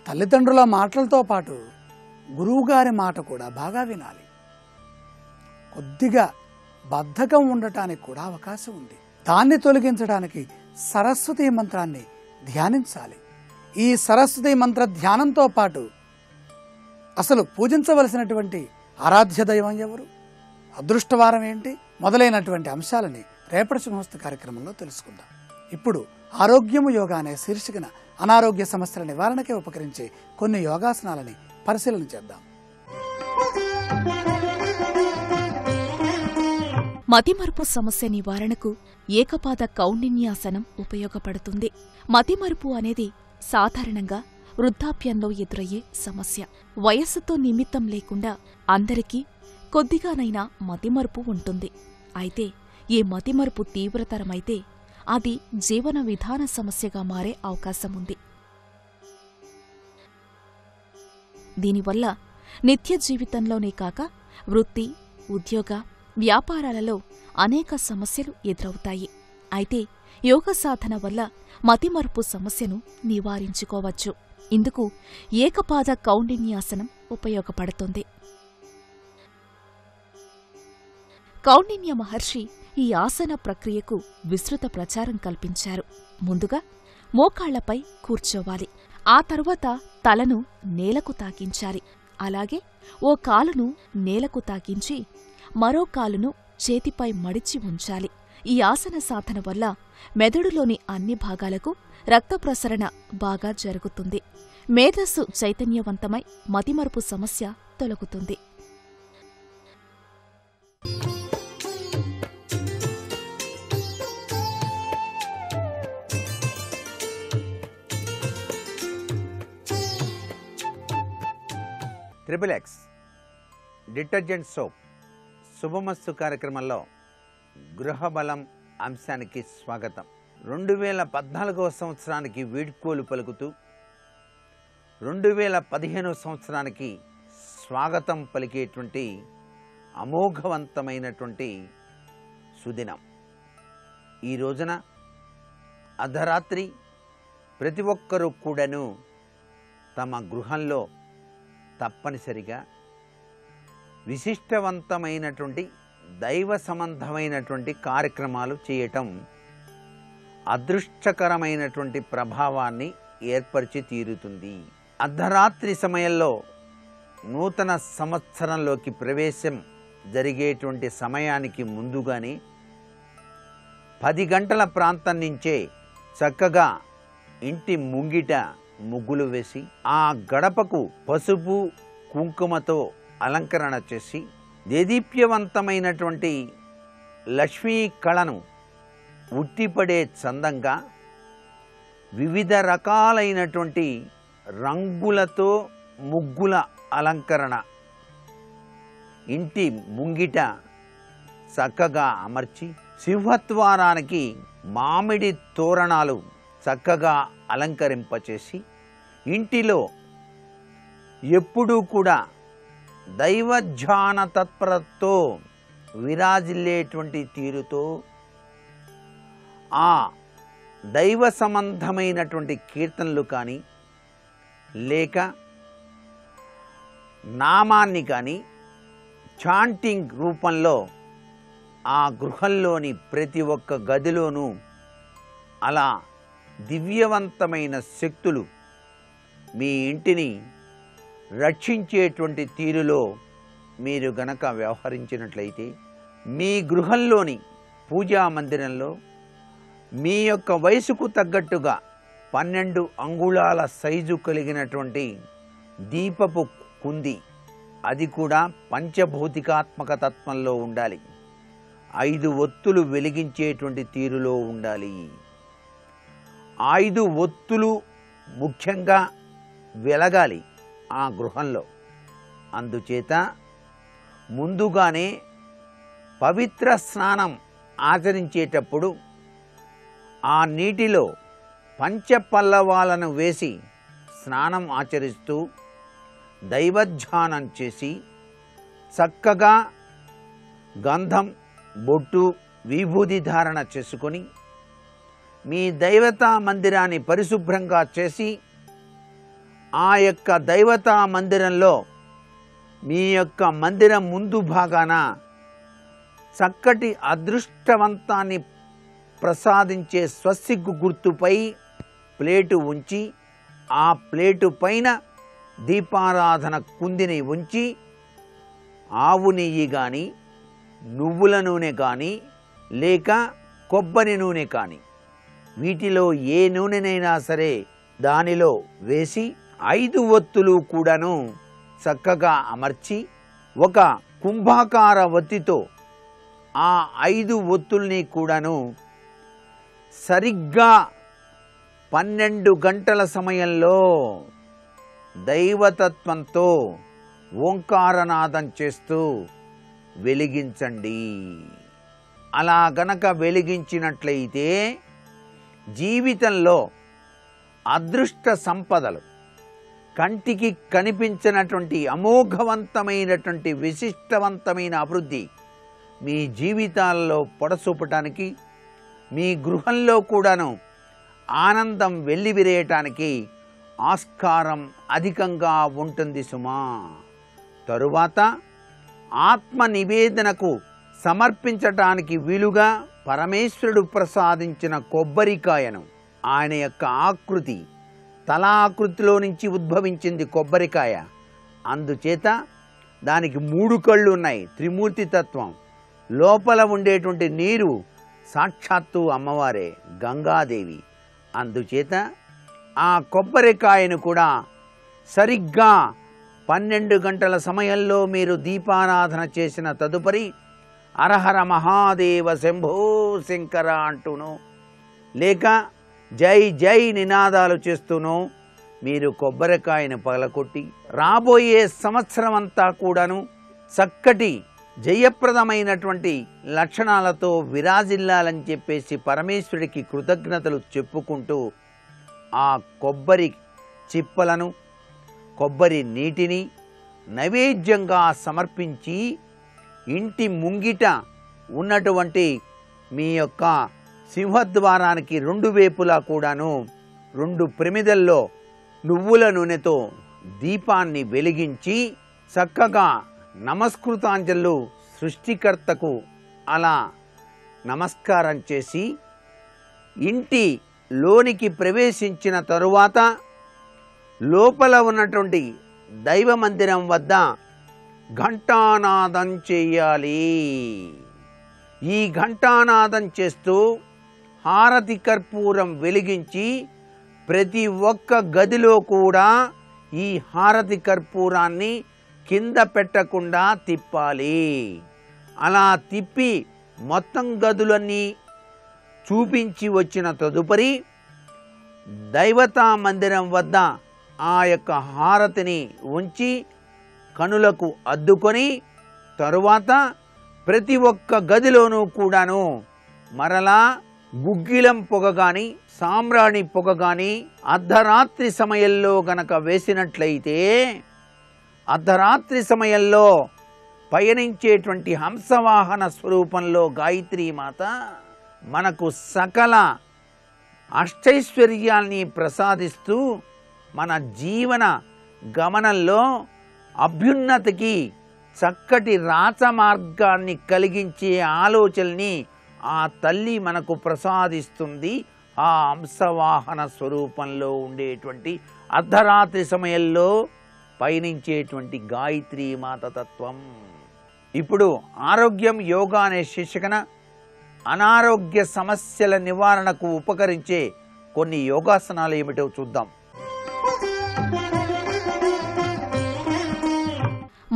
తల్లిదండ్రుల మాటలతో పాటు గురువుగారి మాట కూడా బాగా వినాలి. కొద్దిగా బద్ధకం ఉండటానికి కూడా అవకాశం ఉంది. దాన్ని తొలగించడానికి సరస్వతీ మంత్రాన్ని ధ్యానించాలి. ఈ సరస్వతీ మంత్ర ధ్యానంతో పాటు అసలు పూజించవలసినటువంటి ఆరాధ్య దైవం ఎవరు, అదృష్టవారం ఏంటి, మొదలైనటువంటి అంశాలని రేపటి శుభమస్తు కార్యక్రమంలో తెలుసుకుందాం. ఇప్పుడు ఆరోగ్యము యోగా అనే శీర్షికన అనారోగ్య సమస్యల నివారణకే ఉపకరించే కొన్ని యోగాసనాలని పరిశీలన చేద్దాం. మతిమరుపు సమస్య నివారణకు ఏకపాద కౌండిన్యాసనం ఉపయోగపడుతుంది. మతిమరుపు అనేది సాధారణంగా వృద్ధాప్యంలో ఎదురయ్యే సమస్య. వయస్సుతో నిమిత్తం లేకుండా అందరికీ కొద్దిగానైనా మతిమరుపు ఉంటుంది. అయితే ఈ మతిమరుపు తీవ్రతరమైతే అది జీవన విధాన సమస్యగా మారే అవకాశముంది. దీనివల్ల నిత్య జీవితంలోనే కాక వృత్తి, ఉద్యోగ, వ్యాపారాలలో అనేక సమస్యలు ఎదురవుతాయి. అయితే యోగ సాధన వల్ల మతిమరుపు సమస్యను నివారించుకోవచ్చు. ఇందుకు ఏకపాద కౌండిన్యాసనం ఉపయోగపడుతుంది. కౌండిన్య మహర్షి ఈ ఆసన ప్రక్రియకు విస్తృత ప్రచారం కల్పించారు. ముందుగా మోకాళ్లపై కూర్చోవాలి. ఆ తరువాత తలను నేలకు తాకించాలి. అలాగే ఓ కాలును నేలకు తాకించి మరో కాలును చేతిపై మడిచి ఉంచాలి. ఈ ఆసన సాధన వల్ల మెదడులోని అన్ని భాగాలకు రక్త ప్రసరణ బాగా జరుగుతుంది. మేధస్సు చైతన్యవంతమై మతిమరుపు సమస్య తొలగుతుంది. ట్రిపుల్ ఎక్స్ డిటర్జెంట్ సోప్ శుభమస్తు కార్యక్రమంలో గృహబలం అంశానికి స్వాగతం. 2014వ సంవత్సరానికి వీడ్కోలు పలుకుతూ 2015వ సంవత్సరానికి స్వాగతం పలికేటువంటి అమోఘవంతమైనటువంటి సుదినం. ఈ రోజున అర్ధరాత్రి ప్రతి ఒక్కరూ కూడాను తమ గృహంలో తప్పనిసరిగా విశిష్టవంతమైనటువంటి దైవ సంబంధమైనటువంటి కార్యక్రమాలు చేయటం అదృష్టకరమైనటువంటి ప్రభావాన్ని ఏర్పరిచి తీరుతుంది. అర్ధరాత్రి సమయంలో నూతన సంవత్సరంలోకి ప్రవేశం జరిగేటువంటి సమయానికి ముందుగానే 10 గంటల ప్రాంతం నుంచే చక్కగా ఇంటి ముంగిట ముగ్గులు వేసి ఆ గడపకు పసుపు కుంకుమతో అలంకరణ చేసి దేదీప్యవంతమైనటువంటి లక్ష్మీ కళను ఉట్టిపడే చందంగా వివిధ రకాలైనటువంటి రంగులతో ముగ్గుల అలంకరణ ఇంటి ముంగిట చక్కగా అమర్చి సింహద్వారానికి మామిడి తోరణాలు చక్కగా అలంకరింపచేసి ఇంటిలో ఎప్పుడూ కూడా దైవధ్యాన తత్పరతో విరాజిల్లేటువంటి తీరుతో ఆ దైవ సంబంధమైనటువంటి కీర్తనలు కానీ లేక నామాన్ని కానీ చాంటింగ్ రూపంలో ఆ గృహంలోని ప్రతి ఒక్క గదిలోనూ అలా దివ్యవంతమైన శక్తులు మీ ఇంటిని రక్షించేటువంటి తీరులో మీరు గనక వ్యవహరించినట్లయితే మీ గృహంలోని పూజా మందిరంలో మీ యొక్క వయసుకు తగ్గట్టుగా 12 అంగుళాల సైజు కలిగినటువంటి దీపపు కుంది, అది కూడా పంచభౌతికాత్మక తత్వంలో ఉండాలి. 5 ఒత్తులు వెలిగించేటువంటి తీరులో ఉండాలి. 5 ఒత్తులు ముఖ్యంగా వెలగాలి ఆ గృహంలో. అందుచేత ముందుగానే పవిత్ర స్నానం ఆచరించేటప్పుడు ఆ నీటిలో పంచపల్లవాలను వేసి స్నానం ఆచరిస్తూ దైవధ్యానం చేసి చక్కగా గంధం బొట్టు విభూది ధారణ చేసుకొని మీ దైవతా మందిరాన్ని పరిశుభ్రంగా చేసి ఆ యొక్క దైవతా మందిరంలో మీ యొక్క మందిరం ముందు భాగాన చక్కటి అదృష్టవంతాన్ని ప్రసాదించే స్వస్తిక్ గుర్తుపై ప్లేటు ఉంచి ఆ ప్లేటు పైన దీపారాధన కుందిని ఉంచి ఆవు నెయ్యి కానీ నువ్వుల నూనె కానీ లేక కొబ్బరి నూనె కానీ వీటిలో ఏ నూనెనైనా సరే దానిలో వేసి 5 ఒత్తులు కూడాను చక్కగా అమర్చి ఒక కుంభాకార ఒత్తితో ఆ 5 ఒత్తుల్ని కూడాను సరిగ్గా 12 గంటల సమయంలో దైవతత్వంతో ఓంకారనాదం చేస్తూ వెలిగించండి. అలా గనక వెలిగించినట్లయితే జీవితంలో అదృష్ట సంపదలు, కంటికి కనిపించినటువంటి అమోఘవంతమైనటువంటి విశిష్టవంతమైన అభివృద్ధి మీ జీవితాల్లో పొడసూపటానికి, మీ గృహంలో కూడాను ఆనందం వెల్లివిరేయటానికి ఆస్కారం అధికంగా ఉంటుంది సుమా. తరువాత ఆత్మ నివేదనకు సమర్పించటానికి వీలుగా పరమేశ్వరుడు ప్రసాదించిన కొబ్బరికాయను, ఆయన యొక్క ఆకృతి తలాకృతిలో నుంచి ఉద్భవించింది కొబ్బరికాయ, అందుచేత దానికి 3 కళ్ళు ఉన్నాయి, త్రిమూర్తి తత్వం. లోపల ఉండేటువంటి నీరు సాక్షాత్తు అమ్మవారే, గంగాదేవి. అందుచేత ఆ కొబ్బరికాయను కూడా సరిగ్గా 12 గంటల సమయంలో మీరు దీపారాధన చేసిన తదుపరి అరహర మహాదేవ శంభో శంకర అంటూనో లేక జై జై నినాదాలు చేస్తూనో మీరు కొబ్బరికాయను పగలకొట్టి రాబోయే సంవత్సరం అంతా కూడాను చక్కటి జయప్రదమైనటువంటి లక్షణాలతో విరాజిల్లాలని చెప్పేసి పరమేశ్వరుడికి కృతజ్ఞతలు చెప్పుకుంటూ ఆ కొబ్బరి చిప్పలను, కొబ్బరి నీటిని నైవేద్యంగా సమర్పించి ఇంటి ముంగిట ఉన్నటువంటి మీ యొక్క సింహద్వారానికి 2 వైపులా కూడాను 2 ప్రమిదల్లో నువ్వుల నూనెతో దీపాన్ని వెలిగించి చక్కగా నమస్కృతాంజలు సృష్టికర్తకు అలా నమస్కారం చేసి ఇంటి లోనికి ప్రవేశించిన తరువాత లోపల ఉన్నటువంటి దైవ మందిరం వద్ద ఘంటానాదం చేయాలి. ఈ ఘంటానాదం చేస్తూ హారతి కర్పూరం వెలిగించి ప్రతి ఒక్క గదిలో కూడా ఈ హారతి కర్పూరాన్ని కింద పెట్టకుండా తిప్పాలి. అలా తిప్పి మొత్తం గదులన్నీ చూపించి వచ్చిన తదుపరి దైవతా మందిరం వద్ద ఆ యొక్క హారతిని ఉంచి కనులకు అద్దుకొని తరువాత ప్రతి ఒక్క గదిలోనూ కూడాను మరలా గుగ్గిలం పొగ గాని సాంబ్రాణి పొగ గాని అర్ధరాత్రి సమయంలో గనక వేసినట్లయితే అర్ధరాత్రి సమయంలో పయనించేటువంటి హంసవాహన స్వరూపంలో గాయత్రీమాత మనకు సకల అష్టైశ్వర్యాల్ని ప్రసాదిస్తూ మన జీవన గమనంలో అభ్యున్నతికి చక్కటి రాచమార్గాన్ని కలిగించే ఆలోచనని ఆ తల్లి మనకు ప్రసాదిస్తుంది. ఆ హంసవాహన స్వరూపంలో ఉండేటువంటి అర్ధరాత్రి సమయంలో పయనించేటువంటి గాయత్రీమాత తత్వం. ఇప్పుడు ఆరోగ్యం యోగా అనే శీర్షికన అనారోగ్య సమస్యల నివారణకు ఉపకరించే కొన్ని యోగాసనాలు ఏమిటో చూద్దాం.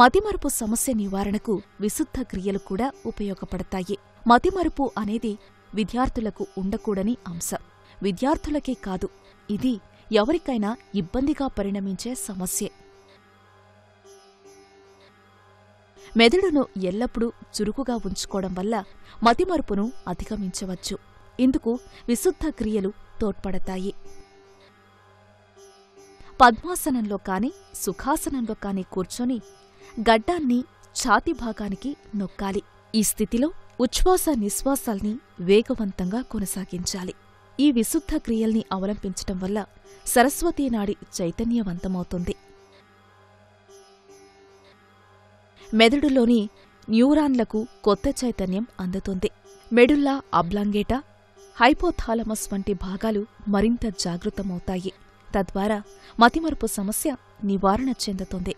మతిమరుపు సమస్య నివారణకు విశుద్ధ క్రియలు కూడా ఉపయోగపడతాయి. మతిమరుపు అనేది విద్యార్థులకు ఉండకూడని అంశం. విద్యార్థులకే కాదు, ఇది ఎవరికైనా ఇబ్బందిగా పరిణమించే సమస్యే. మెదడును ఎల్లప్పుడూ చురుకుగా ఉంచుకోవడం వల్ల మతిమరుపును అధిగమించవచ్చు. ఇందుకు విశుద్ధ క్రియలు తోడ్పడతాయి. పద్మాసనంలో కాని సుఖాసనంలో కాని కూర్చొని గడ్డాన్ని ఛాతీ భాగానికి నొక్కాలి. ఈ స్థితిలో ఉచ్ఛ్వాస నిశ్వాసాల్ని వేగవంతంగా కొనసాగించాలి. ఈ విశుద్ధ క్రియల్ని అవలంబించటం వల్ల సరస్వతీనాడి చైతన్యవంతమవుతుంది. మెదడులోని న్యూరాన్లకు కొత్త చైతన్యం అందుతుంది. మెడుల్లా అబ్లాంగేటా, హైపోథాలమస్ వంటి భాగాలు మరింత జాగృతమవుతాయి. తద్వారా మతిమరుపు సమస్య నివారణ చెందుతుంది.